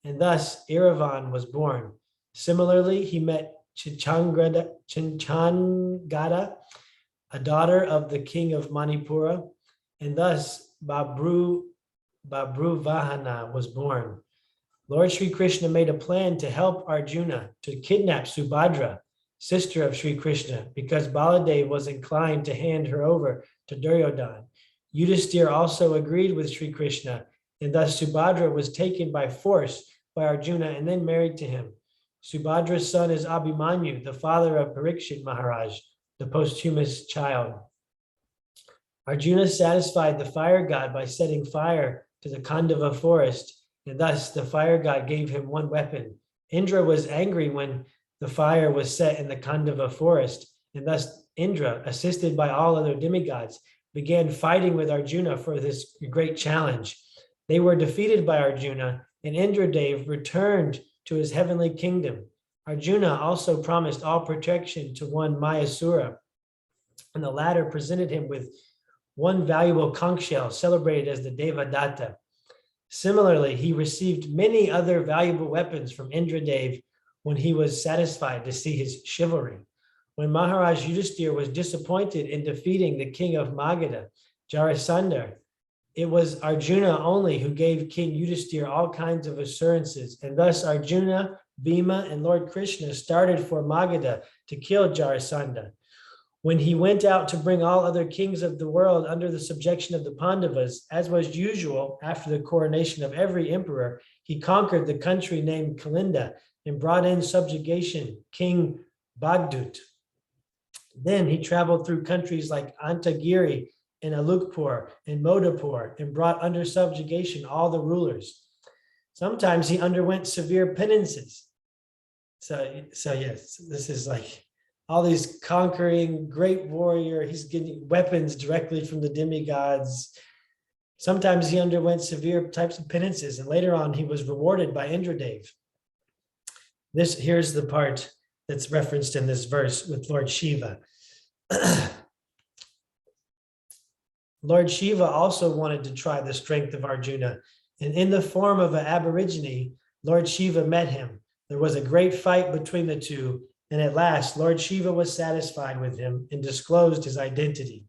and thus Iravan was born. Similarly, he met Chichangada, a daughter of the king of Manipura, and thus Babruvahana was born. Lord Sri Krishna made a plan to help Arjuna to kidnap Subhadra, sister of Sri Krishna, because Baladev was inclined to hand her over to Duryodhana. Yudhisthira also agreed with Sri Krishna, and thus Subhadra was taken by force by Arjuna and then married to him. Subhadra's son is Abhimanyu, the father of Parikshit Maharaj, the posthumous child. Arjuna satisfied the fire god by setting fire to the Khandava forest and thus the fire god gave him one weapon. Indra was angry when the fire was set in the Kandava forest, and thus Indra, assisted by all other demigods, began fighting with Arjuna for this great challenge. They were defeated by Arjuna, and Indradev returned to his heavenly kingdom. Arjuna also promised all protection to one Mayasura, and the latter presented him with one valuable conch shell celebrated as the Devadatta. Similarly, he received many other valuable weapons from Indradev when he was satisfied to see his chivalry. When Maharaj Yudhisthira was disappointed in defeating the king of Magadha, Jarasandha, it was Arjuna only who gave King Yudhisthira all kinds of assurances, and thus Arjuna, Bhima, and Lord Krishna started for Magadha to kill Jarasandha. When he went out to bring all other kings of the world under the subjection of the Pandavas, as was usual after the coronation of every emperor, he conquered the country named Kalinda and brought in subjugation, King Bhagdut. Then he traveled through countries like Antagiri and Alukpur and Modapur and brought under subjugation all the rulers. Sometimes he underwent severe penances. So yes, this is like all these conquering great warrior. He's getting weapons directly from the demigods. Sometimes he underwent severe types of penances, and later on he was rewarded by Indradev. Here's the part that's referenced in this verse with Lord Shiva. Lord Shiva also wanted to try the strength of Arjuna, and in the form of an aborigine, Lord Shiva met him. There was a great fight between the two, and at last, Lord Shiva was satisfied with him and disclosed his identity.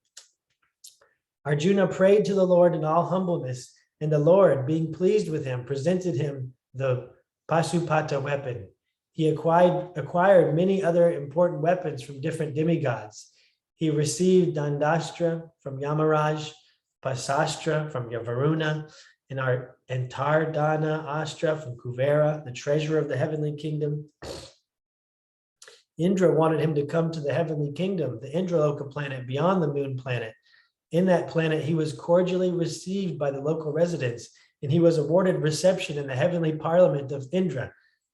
Arjuna prayed to the Lord in all humbleness, and the Lord, being pleased with him, presented him the Pasupata weapon. He acquired many other important weapons from different demigods. He received Dandastra from Yamaraj, Pasastra from Varuna, and Tardana Astra from Kuvera, the treasurer of the heavenly kingdom. Indra wanted him to come to the heavenly kingdom, the Indraloka planet beyond the moon planet. In that planet, he was cordially received by the local residents, and he was awarded reception in the heavenly parliament of Indra.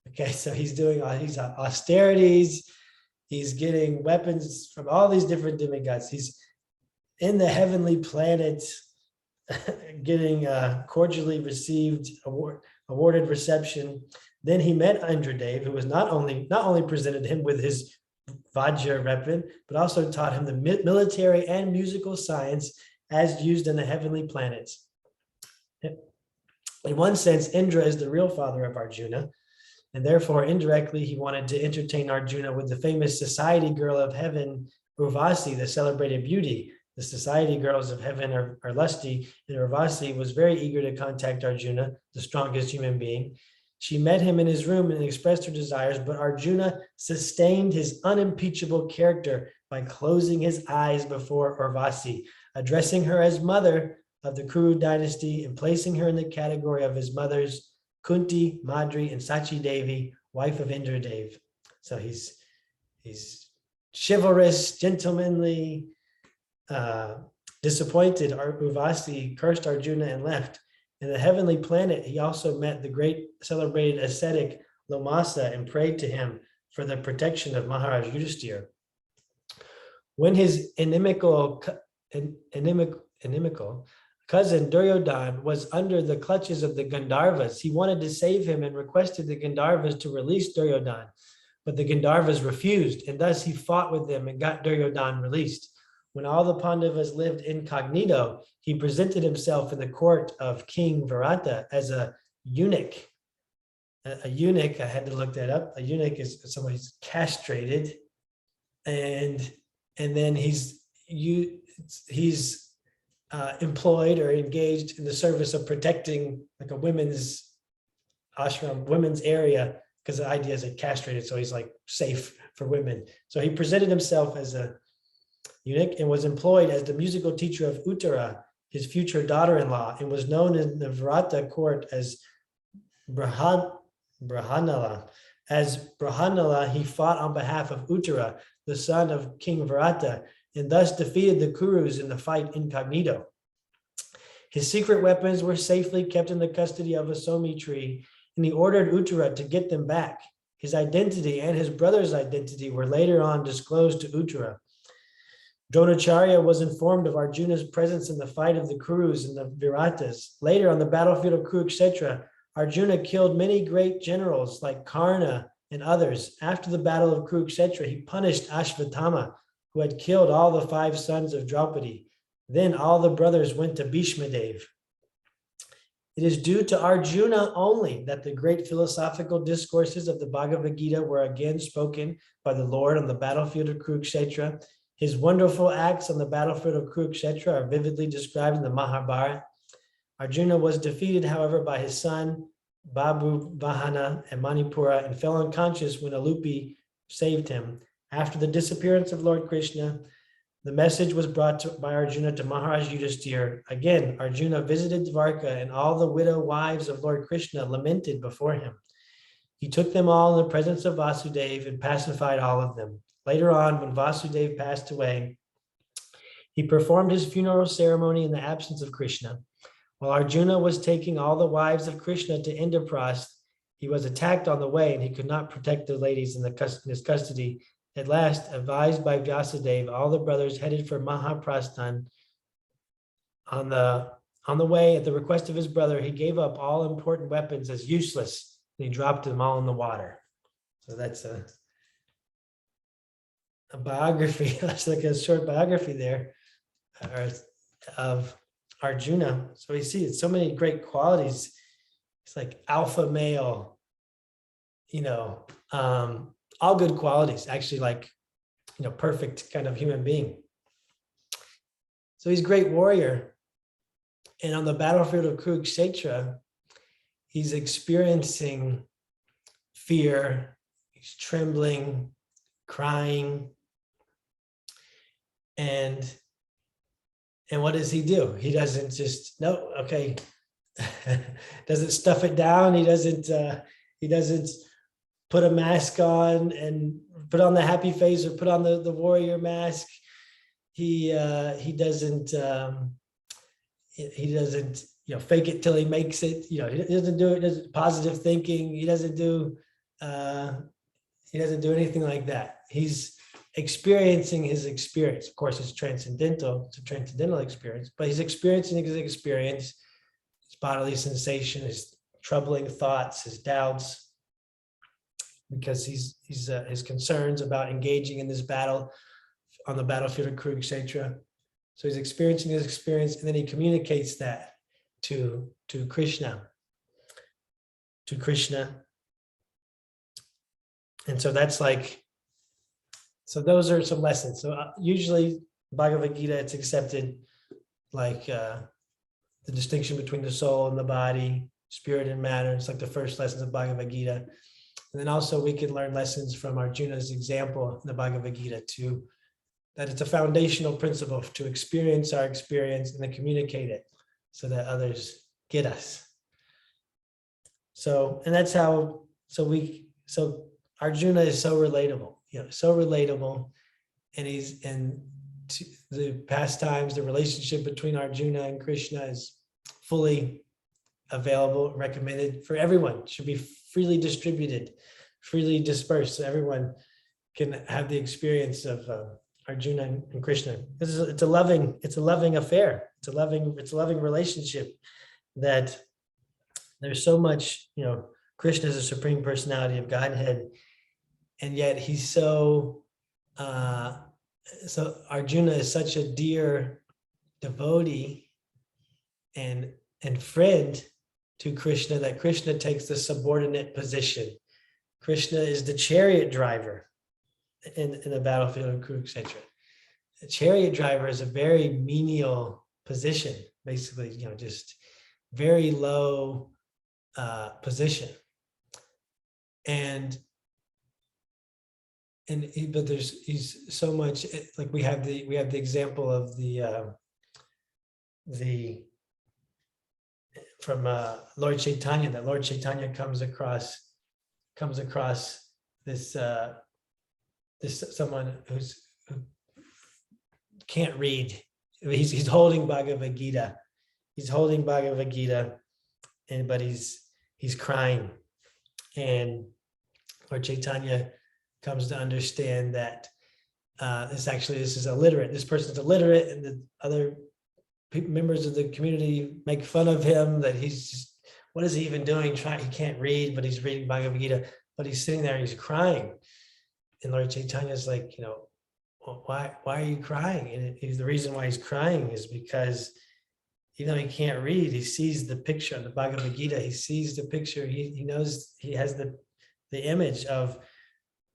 Okay, so he's doing all these austerities. He's getting weapons from all these different demigods. He's in the heavenly planet, getting cordially received, awarded reception. Then he met Indradev, who was not only presented him with his Vajra weapon, but also taught him the military and musical science as used in the heavenly planets. In one sense, Indra is the real father of Arjuna, and therefore indirectly he wanted to entertain Arjuna with the famous society girl of heaven, Urvasi, the celebrated beauty. The society girls of heaven are lusty, and Urvasi was very eager to contact Arjuna, the strongest human being. She met him in his room and expressed her desires, but Arjuna sustained his unimpeachable character by closing his eyes before Urvasi, addressing her as mother of the Kuru dynasty and placing her in the category of his mothers, Kunti, Madri, and Sachi Devi, wife of Indradev. So he's chivalrous, gentlemanly, disappointed. Urvasi cursed Arjuna and left. In the heavenly planet, he also met the great celebrated ascetic Lomasa and prayed to him for the protection of Maharaj Yudhisthira. When his inimical cousin Duryodhana was under the clutches of the Gandharvas, he wanted to save him and requested the Gandharvas to release Duryodhana, but the Gandharvas refused, and thus he fought with them and got Duryodhana released. When all the Pandavas lived incognito, he presented himself in the court of King Virata as a eunuch. A eunuch, I had to look that up. A eunuch is someone who's castrated, and then he's employed or engaged in the service of protecting like a women's ashram, women's area, because the idea is that castrated, so he's like safe for women. So he presented himself as a eunuch and was employed as the musical teacher of Uttara, his future daughter-in-law, and was known in the Virata court as Brahanala. As Brahanala, he fought on behalf of Uttara, the son of King Virata, and thus defeated the Kurus in the fight incognito. His secret weapons were safely kept in the custody of a Somi tree, and he ordered Uttara to get them back. His identity and his brother's identity were later on disclosed to Uttara. Dronacharya was informed of Arjuna's presence in the fight of the Kurus and the Viratas. Later on the battlefield of Kurukshetra, Arjuna killed many great generals like Karna and others. After the battle of Kurukshetra, he punished Ashvatthama, who had killed all the 5 sons of Draupadi. Then all the brothers went to Bhishmadev. It is due to Arjuna only that the great philosophical discourses of the Bhagavad-Gita were again spoken by the Lord on the battlefield of Kurukshetra. His wonderful acts on the battlefield of Kurukshetra are vividly described in the Mahabharata. Arjuna was defeated, however, by his son, Babu Vahana and Manipura, and fell unconscious when Alupi saved him. After the disappearance of Lord Krishna, the message was brought by Arjuna to Maharaj Yudhisthira. Again, Arjuna visited Dvarka, and all the widow wives of Lord Krishna lamented before him. He took them all in the presence of Vasudeva and pacified all of them. Later on, when Vasudeva passed away, he performed his funeral ceremony in the absence of Krishna. While Arjuna was taking all the wives of Krishna to Indraprastha, he was attacked on the way, and he could not protect the ladies in his custody. At last, advised by Vyasadeva, all the brothers headed for Mahaprasthan. On the way, at the request of his brother, he gave up all important weapons as useless, and he dropped them all in the water. So that's a biography. That's like a short biography there of Arjuna. So we see so many great qualities. It's like alpha male, all good qualities, actually, like, perfect kind of human being. So he's a great warrior. And on the battlefield of Kurukshetra, he's experiencing fear, he's trembling, crying. And what does he do? He doesn't just, doesn't stuff it down. He doesn't put a mask on and put on the happy face or put on the warrior mask. He doesn't fake it till he makes it. He doesn't do it. Doesn't positive thinking. He doesn't do anything like that. He's experiencing his experience. Of course, it's transcendental. It's a transcendental experience, but he's experiencing his experience, his bodily sensation, his troubling thoughts, his doubts, because his concerns about engaging in this battle on the battlefield of Kurukshetra. So he's experiencing his experience, and then he communicates that to Krishna. And so that's like, so those are some lessons. So usually Bhagavad-Gita, it's accepted like the distinction between the soul and the body, spirit and matter. It's like the first lessons of Bhagavad-Gita. And then also we can learn lessons from Arjuna's example in the Bhagavad-Gita too, that it's a foundational principle to experience our experience and then communicate it so that others get us. So, and that's how, so Arjuna is so relatable, and the pastimes, the relationship between Arjuna and Krishna is fully available, recommended for everyone. It should be freely distributed, freely dispersed, so everyone can have the experience of Arjuna and Krishna. It's a loving affair. It's a loving relationship that there's so much, Krishna is a supreme personality of Godhead, and yet he's so Arjuna is such a dear devotee and friend to Krishna that Krishna takes the subordinate position. Krishna is the chariot driver in the battlefield of Kurukshetra. The chariot driver is a very menial position, basically, just very low position. But he's so much, like we have the example of from Lord Chaitanya, that Lord Chaitanya comes across this someone who can't read. He's holding Bhagavad-Gita, he's holding Bhagavad-Gita, but he's crying. And Lord Chaitanya comes to understand that this is illiterate. This person's illiterate, and the other members of the community make fun of him that he's just, what is he even doing? He can't read, but he's reading Bhagavad Gita, but he's sitting there, he's crying. And Lord Chaitanya is like, well, why are you crying? And the reason why he's crying is because even though he can't read, he sees the picture of the Bhagavad Gita. He sees the picture. He knows, he has the image of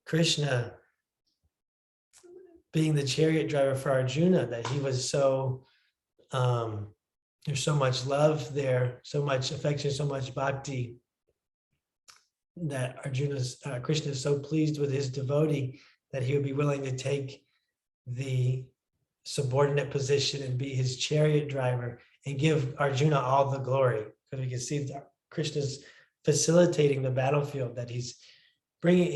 Krishna being the chariot driver for Arjuna, that he was so, there's so much love there, so much affection, so much bhakti, that Krishna is so pleased with his devotee that he would be willing to take the subordinate position and be his chariot driver and give Arjuna all the glory. Because we can see that Krishna's facilitating the battlefield, that he's bringing,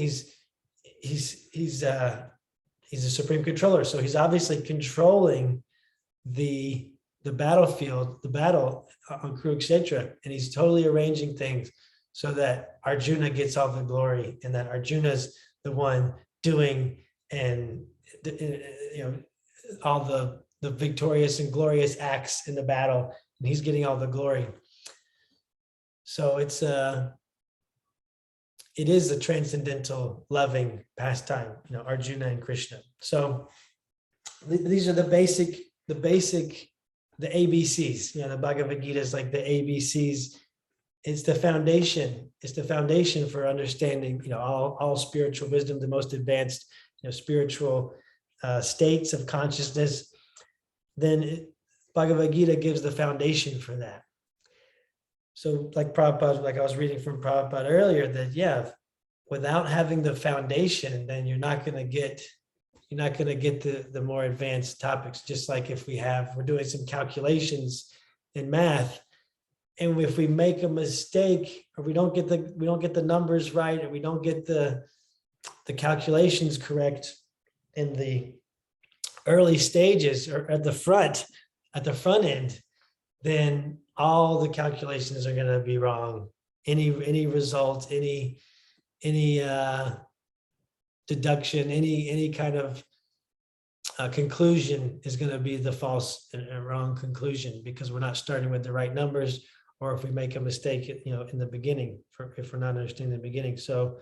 he's a supreme controller. So he's obviously controlling the battlefield, the battle on Kurukshetra, and he's totally arranging things so that Arjuna gets all the glory, and that Arjuna's the one doing and all the victorious and glorious acts in the battle, and he's getting all the glory. So it is a transcendental loving pastime, Arjuna and Krishna. So these are the ABCs. The Bhagavad Gita is like the ABCs. It's the foundation. It's the foundation for understanding, all spiritual wisdom, the most advanced, spiritual states of consciousness. Then Bhagavad Gita gives the foundation for that. So like Prabhupada, like I was reading from Prabhupada earlier, that without having the foundation, then you're not going to get the more advanced topics. Just like if we're doing some calculations in math, and if we make a mistake, or we don't get the numbers right, or we don't get the calculations correct in the early stages or at the front end, then all the calculations are going to be wrong. Any result, any deduction, any kind of conclusion is going to be the false and wrong conclusion, because we're not starting with the right numbers, or if we make a mistake, in the beginning, if we're not understanding the beginning. So,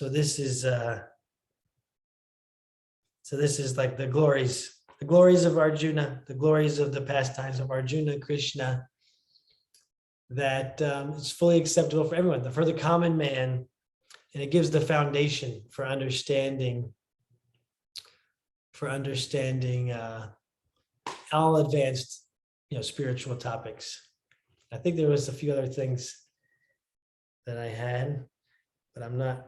this is like the glories of Arjuna, the glories of the pastimes of Arjuna, Krishna, that it's fully acceptable for everyone, for the common man, and it gives the foundation for understanding all advanced, spiritual topics. I think there was a few other things that I had, but I'm not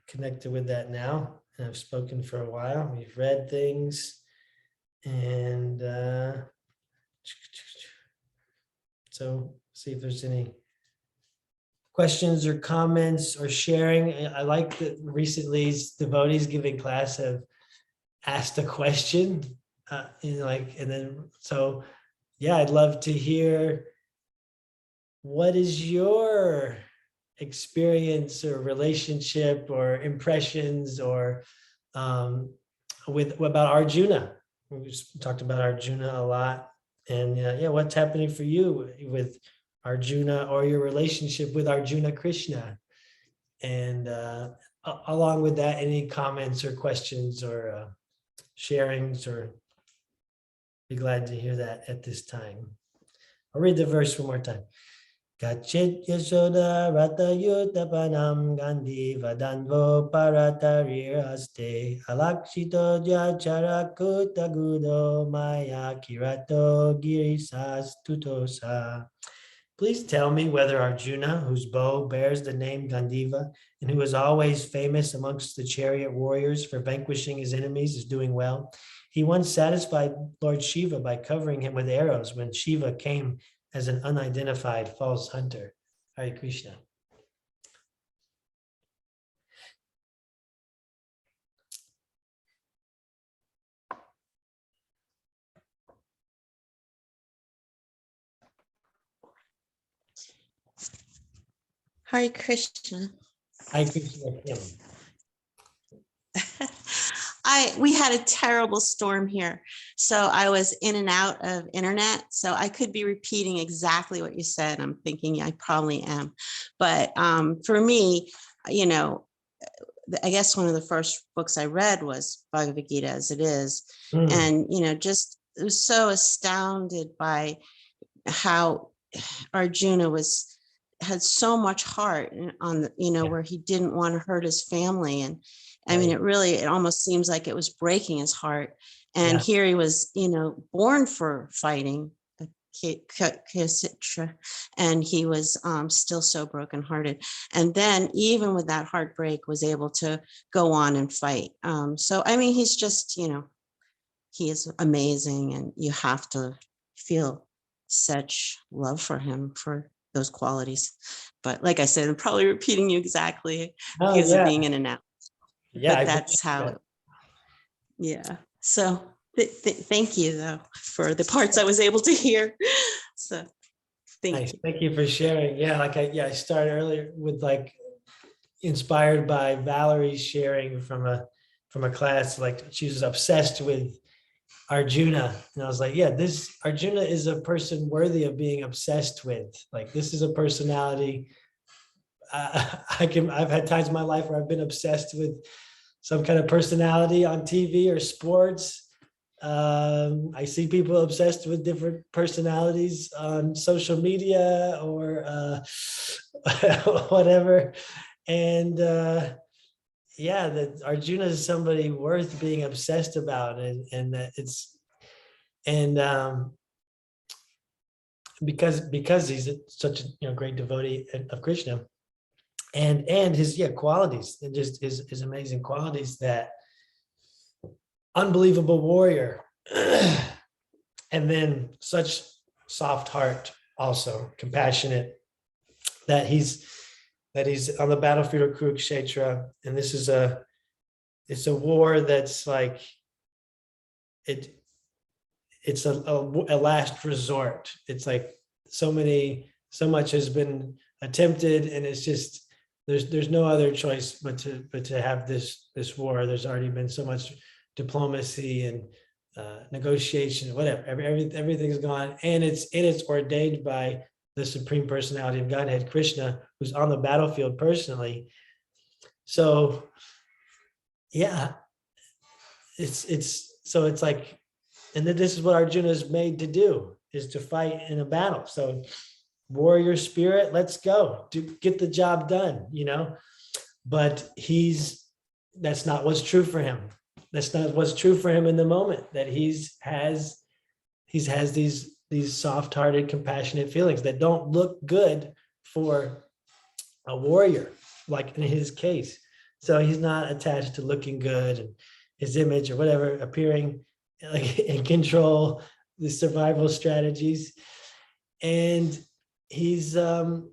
connected with that now. And I've spoken for a while. We've read things, and so see if there's any questions or comments or sharing. I like that recently devotees giving class have asked a question, I'd love to hear, what is your experience or relationship or impressions or about Arjuna? We just talked about Arjuna a lot, and what's happening for you with Arjuna, or your relationship with Arjuna Krishna, and along with that, any comments or questions or sharings, or be glad to hear that at this time. I'll read the verse one more time. Gachit Yashoda Rata Yutapanam Gandhi Vadanvo Paratarir Aste Alakshito Jachara Kutagudo Maya Kirato Girisas Tutosa. Please tell me whether Arjuna, whose bow bears the name Gandiva, and who is always famous amongst the chariot warriors for vanquishing his enemies, is doing well. He once satisfied Lord Shiva by covering him with arrows when Shiva came as an unidentified false hunter. Hare Krishna. Hare Krishna. Hi, Krishna. Kim. We had a terrible storm here, so I was in and out of internet, so I could be repeating exactly what you said. I'm thinking I probably am, but for me, you know, I guess one of the first books I read was Bhagavad-Gita as it is, and you know, just was so astounded by how Arjuna had so much heart on the, you know, where he didn't want to hurt his family. And I mean, it almost seems like it was breaking his heart. And here he was, you know, born for fighting, and he was still so brokenhearted. And then even with that heartbreak was able to go on and fight. So, I mean, he's just, you know, he is amazing, and you have to feel such love for him for those qualities. But like I said, I'm probably repeating you exactly because of being in and out. Yeah, but that's how. Yeah. So thank you though for the parts I was able to hear. So thank you. Thank you for sharing. Yeah, like I started earlier with like inspired by Valerie's sharing from a class. Like she was obsessed with Arjuna, and I was like, yeah, this Arjuna is a person worthy of being obsessed with. Like this is a personality. I've had times in my life where I've been obsessed with some kind of personality on TV or sports. I see people obsessed with different personalities on social media or whatever. And yeah, that Arjuna is somebody worth being obsessed about, and that it's, and because he's such a great devotee of Krishna, and his qualities, and just his amazing qualities, that unbelievable warrior, and then such soft heart, also compassionate, that he's on the battlefield of Kurukshetra, and this is it's a war that's like it's a last resort. It's like so much has been attempted, and it's just there's no other choice but to have this war. There's already been so much diplomacy and negotiation, whatever. Everything's gone, and it's ordained by the Supreme Personality of Godhead, Krishna, who's on the battlefield personally. So yeah, it's like, and then this is what Arjuna is made to do, is to fight in a battle. So warrior spirit, let's go, get the job done, but that's not what's true for him. That's not what's true for him in the moment, that he has these soft-hearted, compassionate feelings that don't look good for a warrior, like in his case. So he's not attached to looking good and his image or whatever, appearing like in control, the survival strategies. And he's and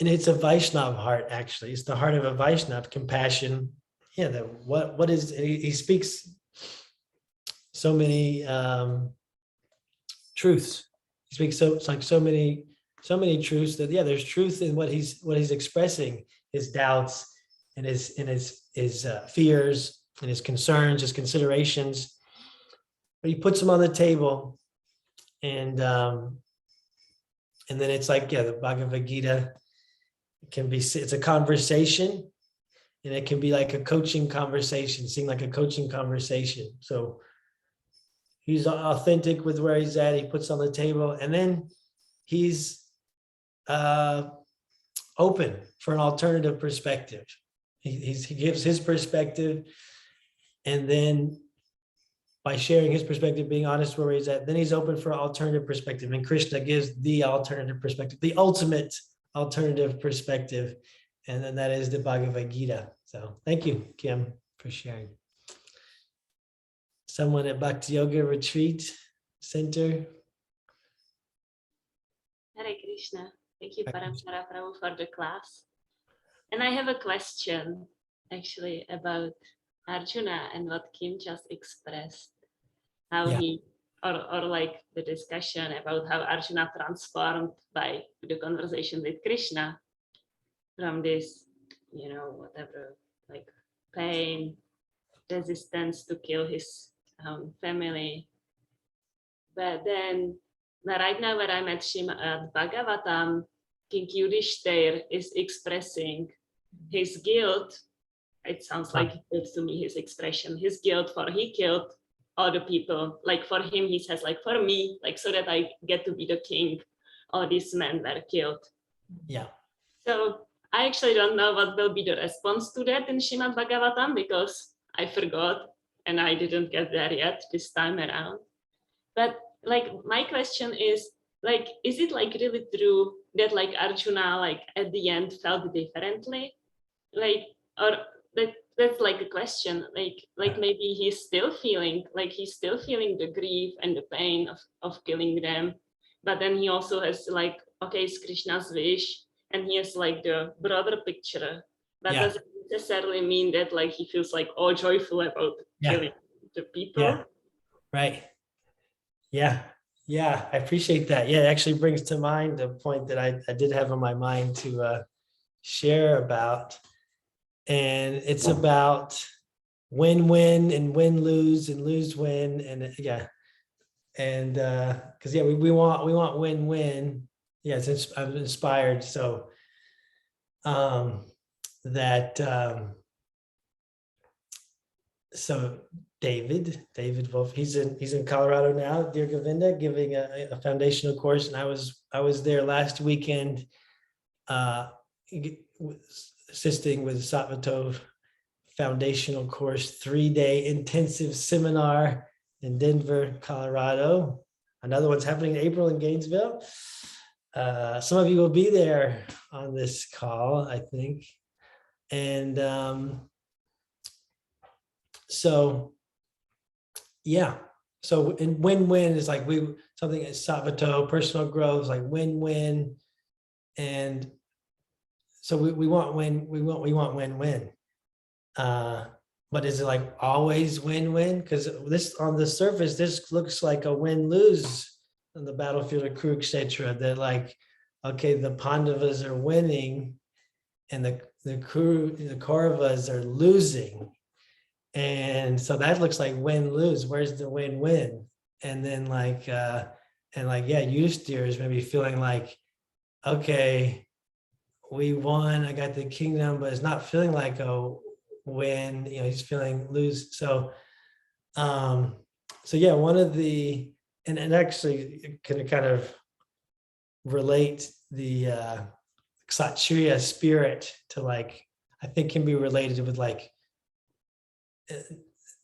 it's a Vaishnav heart, actually. It's the heart of a Vaishnav, compassion. Yeah, what is, he speaks so many truths. He speaks so many truths that, yeah, there's truth in what he's expressing, his doubts and his fears and his concerns, his considerations. But he puts them on the table, and then it's like, yeah, the Bhagavad-Gita it's a conversation, and it can be like a coaching conversation, seem like a coaching conversation. So he's authentic with where he's at. He puts on the table, and then he's open for an alternative perspective. He gives his perspective, and then by sharing his perspective, being honest where he's at, then he's open for alternative perspective. And Krishna gives the alternative perspective, the ultimate alternative perspective. And then that is the Bhagavad-Gita. So thank you, Kim, for sharing. Someone at Bhakti Yoga Retreat Center. Hare Krishna. Thank you, Parampara Prabhu, for the class. And I have a question, actually, about Arjuna and what Kim just expressed. How he, or like the discussion about how Arjuna transformed by the conversation with Krishna. from this, you know, whatever, like pain, resistance to kill his family. But then, right now where I'm at Bhagavatam, King Yudhishthir is expressing his guilt. It sounds like guilt to me, his expression, his guilt for he killed other people. Like for him, he says, like for me, like so that I get to be the king, all these men were killed. Yeah. So I actually don't know what will be the response to that in Srimad Bhagavatam, because I forgot and I didn't get there yet this time around. But like my question is, like, is it like really true that like Arjuna like at the end felt differently? Like, or that's like a question, like maybe he's still feeling the grief and the pain of killing them, but then he also has like, okay, it's Krishna's wish, and he has like the broader picture, but Yeah. doesn't necessarily mean that like he feels like all joyful about killing the people. Yeah. Right. Yeah. Yeah. I appreciate that. Yeah. It actually brings to mind a point that I did have on my mind to share about. And it's about win-win and win-lose and lose-win. And yeah. And because we want win-win. Yeah, I'm inspired. So so David Wolf, he's in Colorado now, Dear Govinda, giving a foundational course. And I was there last weekend assisting with Sattva foundational course, 3-day intensive seminar in Denver, Colorado. Another one's happening in April in Gainesville. Some of you will be there on this call, I think. And so, yeah. So in win-win is like something as Sattva, personal growth is like win-win. And so we want win-win. But is it like always win-win? Because this on the surface, this looks like a win-lose on the battlefield of Kurukshetra, that like, okay, the Pandavas are winning and the Kauravas are losing. And so that looks like win-lose. Where's the win-win? And then Yudhishthir is maybe feeling like, okay, we won, I got the kingdom, but it's not feeling like a win, he's feeling lose. So yeah, one of the, and actually can kind of relate the Kshatriya spirit to like, I think can be related with like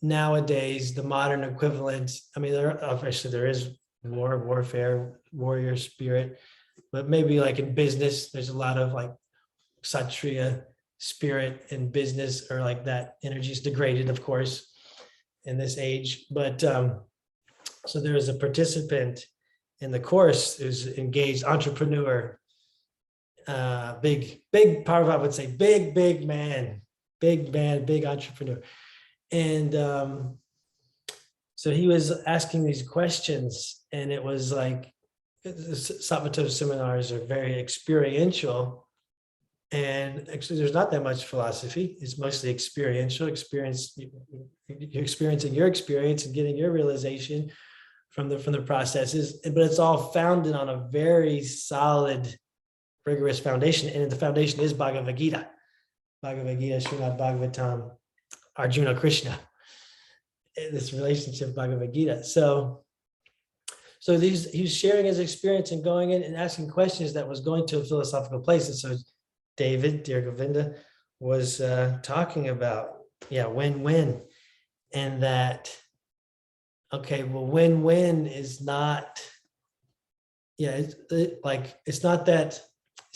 nowadays, the modern equivalent. I mean, there is warfare, warrior spirit, but maybe like in business, there's a lot of like Kshatriya spirit in business, or like that energy is degraded, of course, in this age. But so there is a participant in the course who's engaged entrepreneur, big Parvat would say, big man, big entrepreneur. And so he was asking these questions, and it was like, Sattva seminars are very experiential. And actually, there's not that much philosophy. It's mostly experiential experience. You're experiencing your experience and getting your realization from the processes, but it's all founded on a very solid, rigorous foundation. And the foundation is Bhagavad-Gita, Srimad Bhagavatam, Arjuna, Krishna, this relationship, Bhagavad-Gita. So he's sharing his experience and going in and asking questions that was going to a philosophical place. And so David, Dear Govinda, was talking about, win-win. And that, okay, well, win-win is not, it's not that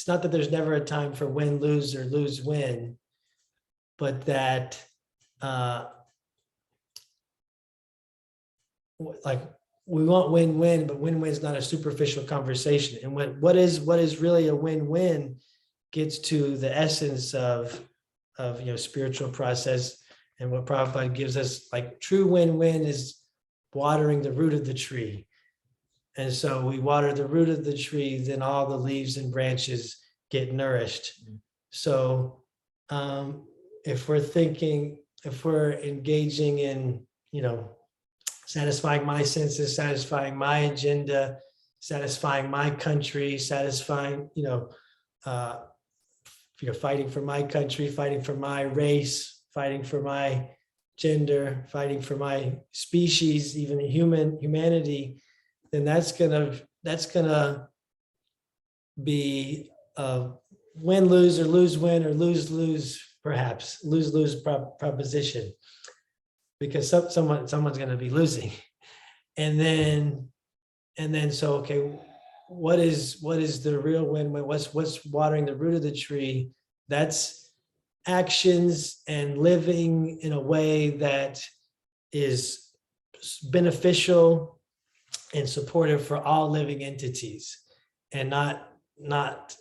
there's never a time for win-lose or lose-win, but that like we want win-win, but win-win is not a superficial conversation. And what is really a win-win gets to the essence of spiritual process. And what Prabhupada gives us, like true win-win is watering the root of the tree. And so we water the root of the tree, then all the leaves and branches get nourished. So if we're engaging in, satisfying my senses, satisfying my agenda, satisfying my country, satisfying, fighting for my country, fighting for my race, fighting for my gender, fighting for my species, even humanity, then that's gonna be a win-lose or lose-win or lose-lose, perhaps lose-lose proposition, because someone's going to be losing. And then so, okay, what is the real win-win? What's watering the root of the tree? That's actions and living in a way that is beneficial and supportive for all living entities, and not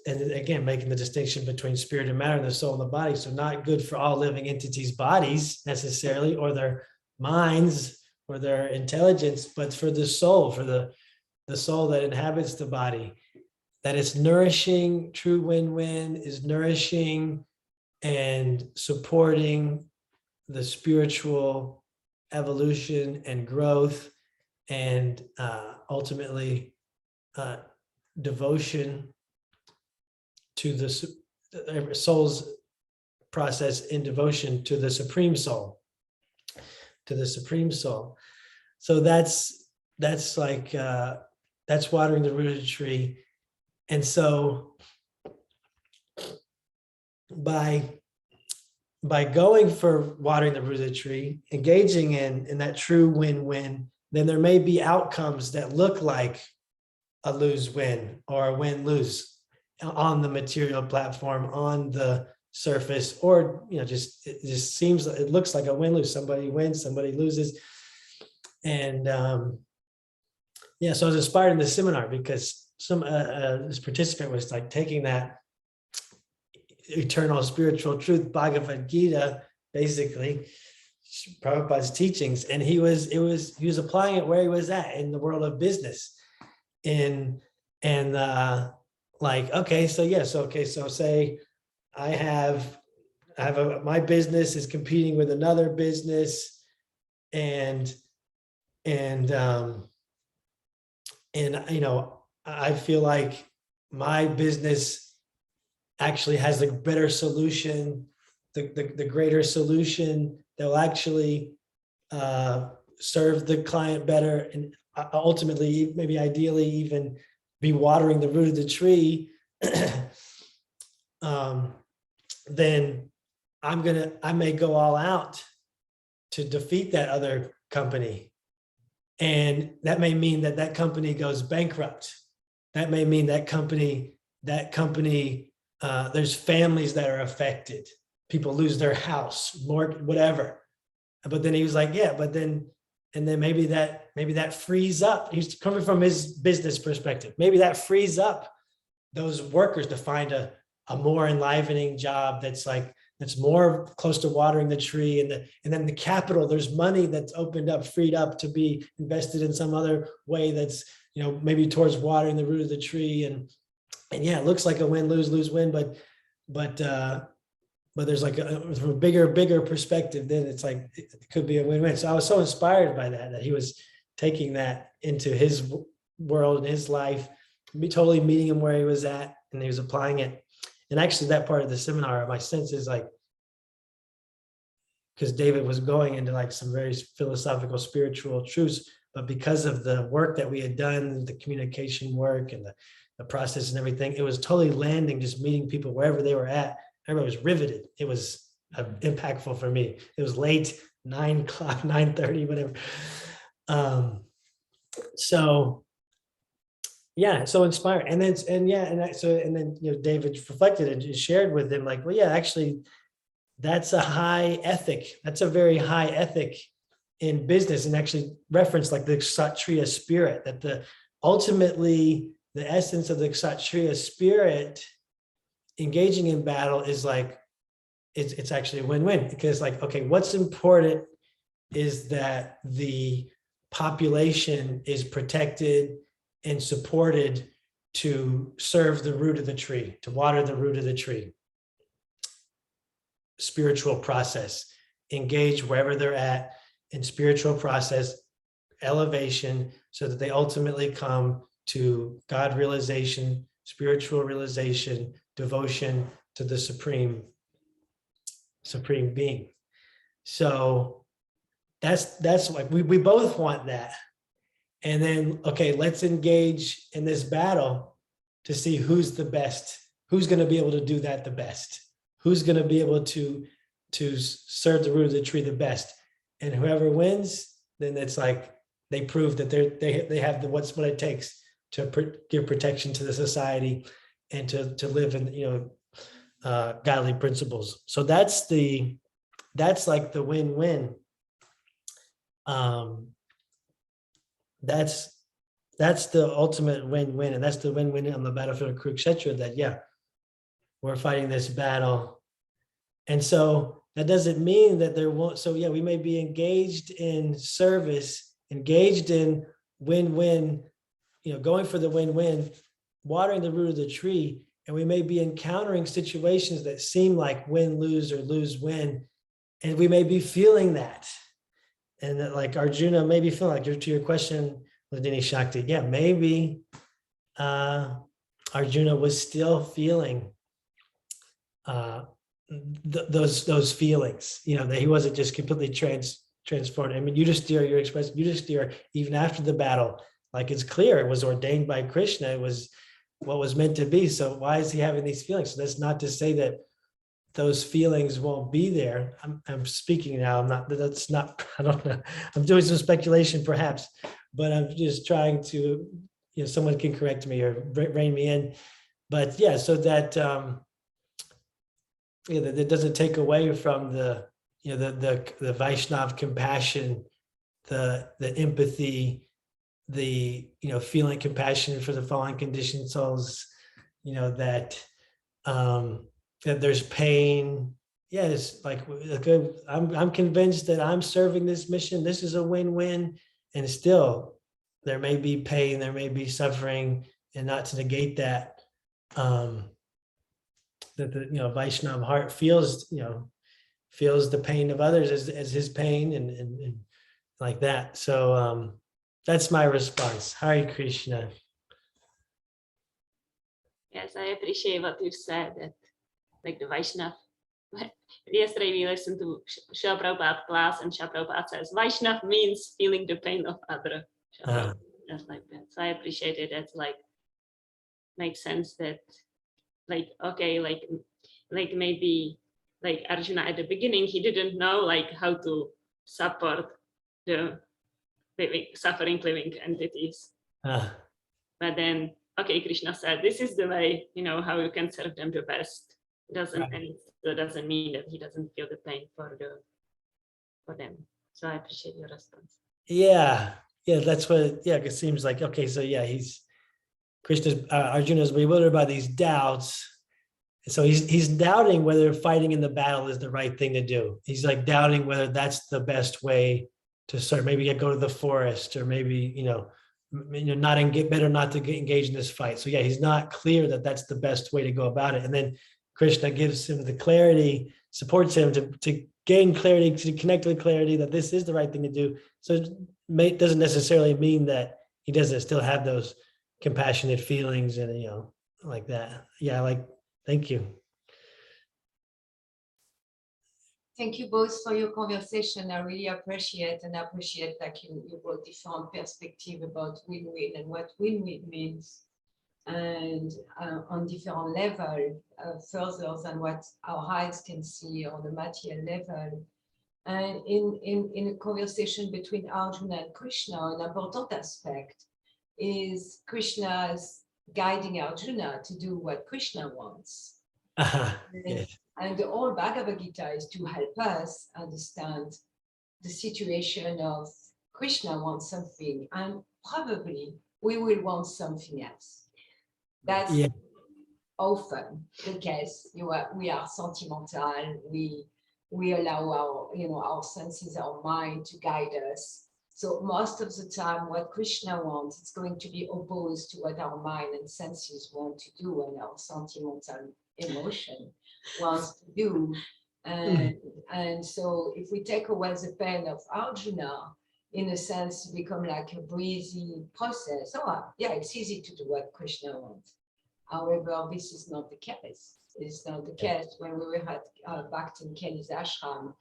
and again, making the distinction between spirit and matter, the soul and the body. So not good for all living entities' bodies necessarily, or their minds or their intelligence, but for the soul, for the soul that inhabits the body, that it's nourishing. True win-win is nourishing and supporting the spiritual evolution and growth, and ultimately devotion to the soul's process in devotion to the supreme soul, So that's like that's watering the root of the tree. And so by going for watering the root of the tree, engaging in that true win-win, then there may be outcomes that look like a lose-win or a win-lose on the material platform, on the surface, or it just seems, it looks like a win-lose. Somebody wins, somebody loses. And so I was inspired in the seminar because this participant was like taking that eternal spiritual truth, Bhagavad-Gita, basically Prabhupada's teachings, and he was applying it where he was at in the world of business. So say I have my business is competing with another business, and I feel like my business actually has the better solution, the greater solution that will actually serve the client better, and ultimately, maybe ideally, even be watering the root of the tree. Then I may go all out to defeat that other company. And that may mean that company goes bankrupt. That may mean that company, there's families that are affected. People lose their house, more, whatever. But then he was like, and then maybe that frees up. He's coming from his business perspective. Maybe that frees up those workers to find a more enlivening job that's more close to watering the tree, and then the capital, there's money that's opened up, freed up to be invested in some other way that's maybe towards watering the root of the tree, and it looks like a win, lose, win, but there's like from a bigger perspective, then it's like it could be a win-win. So I was so inspired by that he was taking that into his world and his life, totally meeting him where he was at, and he was applying it. And actually that part of the seminar, my sense is like, because David was going into like some very philosophical, spiritual truths, but because of the work that we had done, the communication work and the process and everything, it was totally landing, just meeting people wherever they were at. Everybody was riveted. It was impactful for me. It was late, 9 o'clock, 9:30, whatever. So inspired. And then David reflected and shared with him like, well, actually, that's a high ethic. That's a very high ethic in business, and actually referenced like the Kshatriya spirit, that ultimately the essence of the Kshatriya spirit engaging in battle is like, it's actually a win-win, because like, okay, what's important is that the population is protected and supported to serve the root of the tree, to water the root of the tree. spiritual process, engage wherever they're at in spiritual process, elevation, so that they ultimately come to God realization, spiritual realization, devotion to the supreme being. So that's like we both want that. And then, okay, let's engage in this battle to see who's the best, who's going to be able to do that the best, who's going to be able to serve the root of the tree the best. And whoever wins, then it's like they prove that they have what it takes to give protection to the society and to live in godly principles. So that's like the win-win. That's the ultimate win-win, and that's the win-win on the battlefield of Kurukshetra, that we're fighting this battle. And so that doesn't mean that there won't, so we may be engaged in service, engaged in win-win, going for the win-win, watering the root of the tree, and we may be encountering situations that seem like win-lose or lose-win, and we may be feeling that. And that, like Arjuna may be feeling, like to your question, Ladini Shakti, maybe Arjuna was still feeling those feelings, that he wasn't just completely transformed. I mean, you're expressing Yudhisthira even after the battle, like it's clear it was ordained by Krishna, it was what was meant to be. So why is he having these feelings? So that's not to say that those feelings won't be there. I'm speaking now. I don't know. I'm doing some speculation perhaps, but I'm just trying to, someone can correct me or rein me in. But so that, that doesn't take away from the Vaishnav compassion, the empathy, the, feeling compassion for the fallen conditioned souls, that there's pain. Yes, like I'm convinced that I'm serving this mission. This is a win-win, and still there may be pain, there may be suffering, and not to negate that. That the Vaishnav heart feels the pain of others as his pain and like that. So that's my response. Hare Krishna. Yes, I appreciate what you said, that like the Vaishnav. Yesterday we listened to Srila Prabhupada class, and Srila Prabhupada says Vaishnav means feeling the pain of other. Just like that. So I appreciate it. That's like makes sense that like, okay, like maybe like Arjuna at the beginning, he didn't know like how to support the suffering living entities. But then, okay, Krishna said, this is the way, how you can serve them the best. And it doesn't mean that he doesn't feel the pain for them. So I appreciate your response. That's what it seems like. Okay, so Arjuna's bewildered by these doubts. So he's doubting whether fighting in the battle is the right thing to do. He's like doubting whether that's the best way to start. Maybe go to the forest, or maybe better not to get engaged in this fight. So he's not clear that that's the best way to go about it. And then Krishna gives him the clarity, supports him to gain clarity, to connect with clarity that this is the right thing to do. So it doesn't necessarily mean that he doesn't still have those compassionate feelings and like that. Thank you. Thank you both for your conversation. I really appreciate that you brought different perspective about win-win and what win-win means, and on different level, further than what our eyes can see on the material level. And in a conversation between Arjuna and Krishna, an important aspect is Krishna's guiding Arjuna to do what Krishna wants. Yes. And the whole Bhagavad-Gita is to help us understand the situation of Krishna wants something, and probably we will want something else. That's often the case. We are sentimental. We allow our senses, our mind to guide us. So most of the time, what Krishna wants, it's going to be opposed to what our mind and senses want to do, and our sentimental emotion wants to do. And so if we take away the pain of Arjuna, in a sense, become like a breezy process. Oh, yeah, it's easy to do what Krishna wants. However, this is not the case. It's not the case. When we were at Bhakti in Kenny's ashram,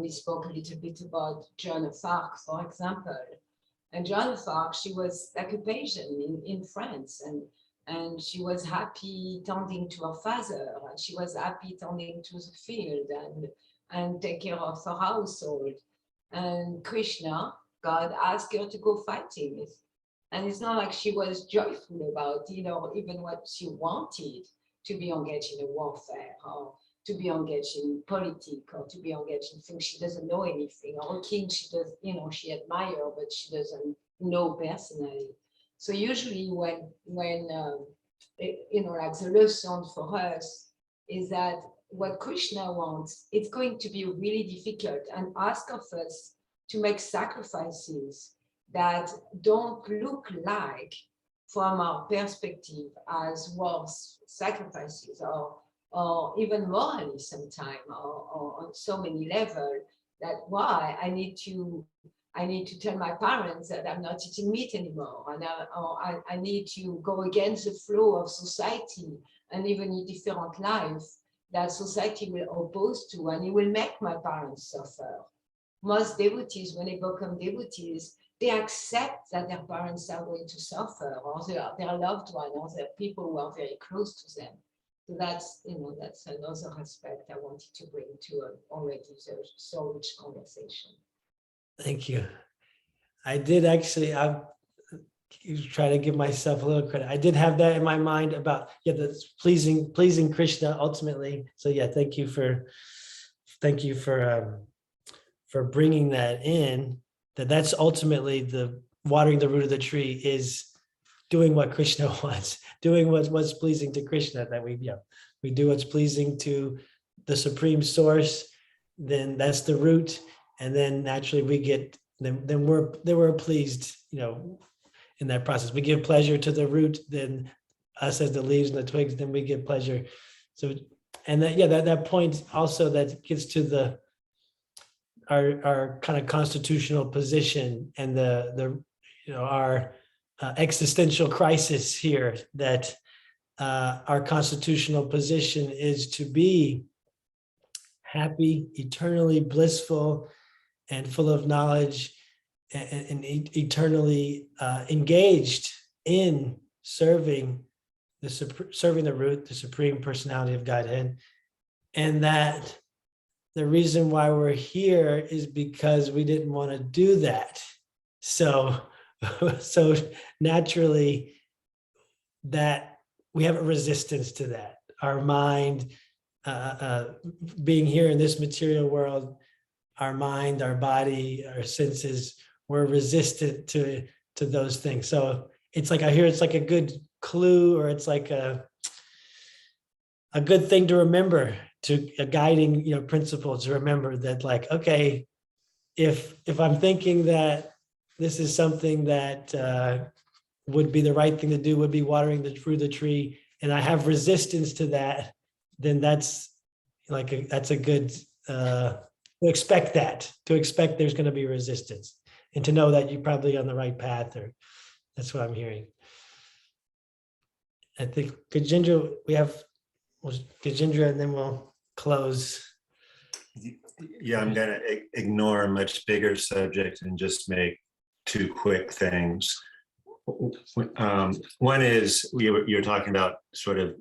we spoke a little bit about Joan of Arc, for example. And Joan of Arc, she was like a patient in France, and she was happy tending to her father, and she was happy tending to the field and take care of her household. And Krishna, God asked her to go fighting. And it's not like she was joyful about, even what she wanted, to be engaged in a warfare, or to be engaged in politics, or to be engaged in things she doesn't know anything, or a king she does, she admires, but she doesn't know personally. So usually when like the lesson for us is that what Krishna wants, it's going to be really difficult and ask of us to make sacrifices that don't look like, from our perspective, as worth sacrifices, or even morally sometimes, or on so many levels, that why I need to tell my parents that I'm not eating meat anymore, and I need to go against the flow of society and even a different life that society will oppose to, and it will make my parents suffer. Most devotees, when they become devotees, they accept that their parents are going to suffer, or their loved one, or their people who are very close to them. So that's another aspect I wanted to bring to already so rich conversation. Thank you. I did actually, I'm trying to give myself a little credit. I did have that in my mind about, that's pleasing Krishna ultimately. So yeah, thank you for bringing that in, that's ultimately the watering the root of the tree is doing what Krishna wants, doing what's pleasing to Krishna, that we do what's pleasing to the supreme source, then that's the root. And then naturally we get, then we're pleased, in that process. We give pleasure to the root, then us as the leaves and the twigs, then we give pleasure. So, and that point also that gets to our kind of constitutional position and our existential crisis here, that our constitutional position is to be happy, eternally blissful, and full of knowledge, and eternally engaged in serving the root, the supreme personality of Godhead. And that the reason why we're here is because we didn't want to do that. So naturally, that we have a resistance to that. Our mind, being here in this material world, our mind, our body, our senses, we're resistant to those things. So it's like, I hear it's like a good clue, or it's like a good thing to remember, to a guiding principle to remember that, like, okay, if I'm thinking that this is something that would be the right thing to do, would be watering through the tree, and I have resistance to that, then that's a good to expect there's going to be resistance, and to know that you're probably on the right path. Or that's what I'm hearing. I think Gajendra, Gajendra, and then we'll close. Yeah, I'm going to ignore a much bigger subject and just make two quick things. One is you're talking about sort of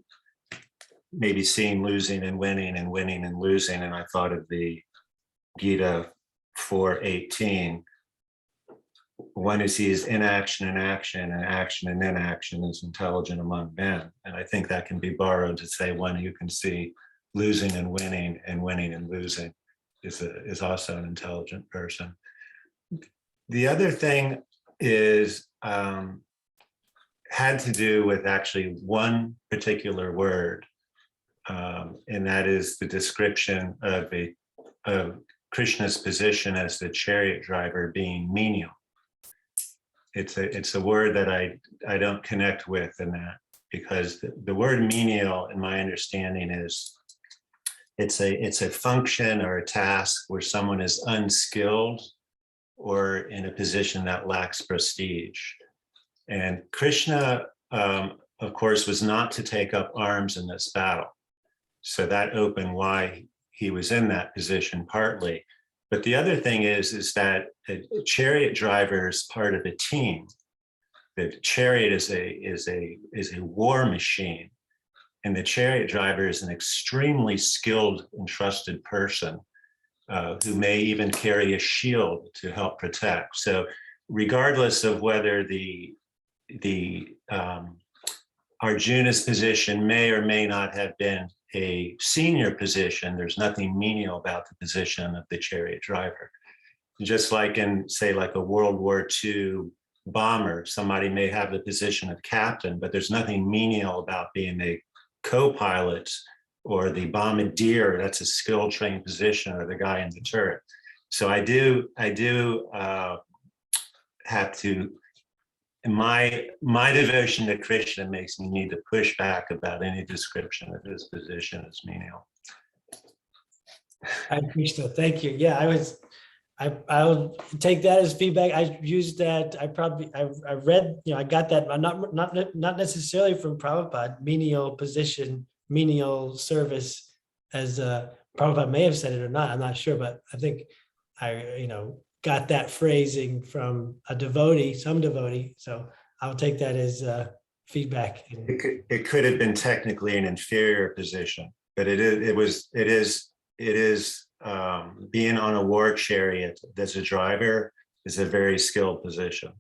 maybe seeing losing and winning and winning and losing, and I thought of the Gita 4:18. One who sees inaction and action, and action and inaction is intelligent among men. And I think that can be borrowed to say one who can see losing and winning and losing is also an intelligent person. The other thing is had to do with actually one particular word, and that is the description of Krishna's position as the chariot driver being menial. It's a word that I don't connect with in that, because the word menial, in my understanding, is it's a function or a task where someone is unskilled or in a position that lacks prestige. And Krishna, of course, was not to take up arms in this battle. So that opened why he was in that position partly. But the other thing is that a chariot driver is part of a team. The chariot is a war machine, and the chariot driver is an extremely skilled and trusted person who may even carry a shield to help protect. So regardless of whether the Arjuna's position may or may not have been a senior position, there's nothing menial about the position of the chariot driver. Just like in, say, like a World War II bomber, somebody may have the position of captain, but there's nothing menial about being a co-pilot or the bombardier. That's a skill trained position, or the guy in the turret. So I do have to, my devotion to Krishna makes me need to push back about any description of his position as menial. I appreciate that. Thank you. Yeah, I'll take that as feedback. I used that. I read, I got that, not necessarily from Prabhupada, menial position, menial service, as Prabhupada may have said it or not. I'm not sure, but I think I, got that phrasing from a devotee, some devotee. So I'll take that as feedback. It could have been technically an inferior position, but it is being on a war chariot as a driver is a very skilled position.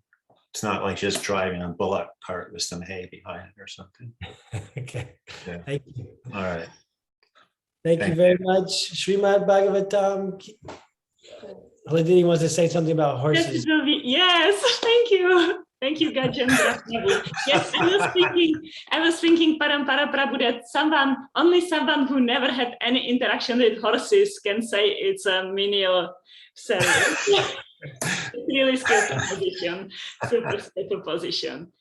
It's not like just driving a bullock cart with some hay behind it or something. Okay. Yeah. Thank you. All right. Thank you very much. Srimad Bhagavatam. Haladini wants to say something about horses. Yes, thank you. Thank you, Gajendra Prabhu. Yes, I was thinking Parampara Prabhu, that only someone who never had any interaction with horses can say it's a menial service. Really skillful position, super skillful position.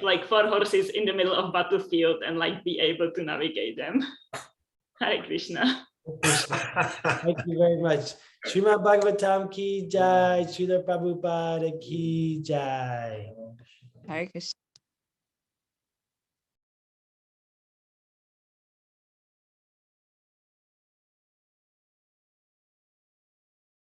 Like 4 horses in the middle of battlefield and be able to navigate them. Hare Krishna. Thank you very much. Srimad Bhagavatam ki jai, Srila Prabhupada ki jai. Hare Krishna.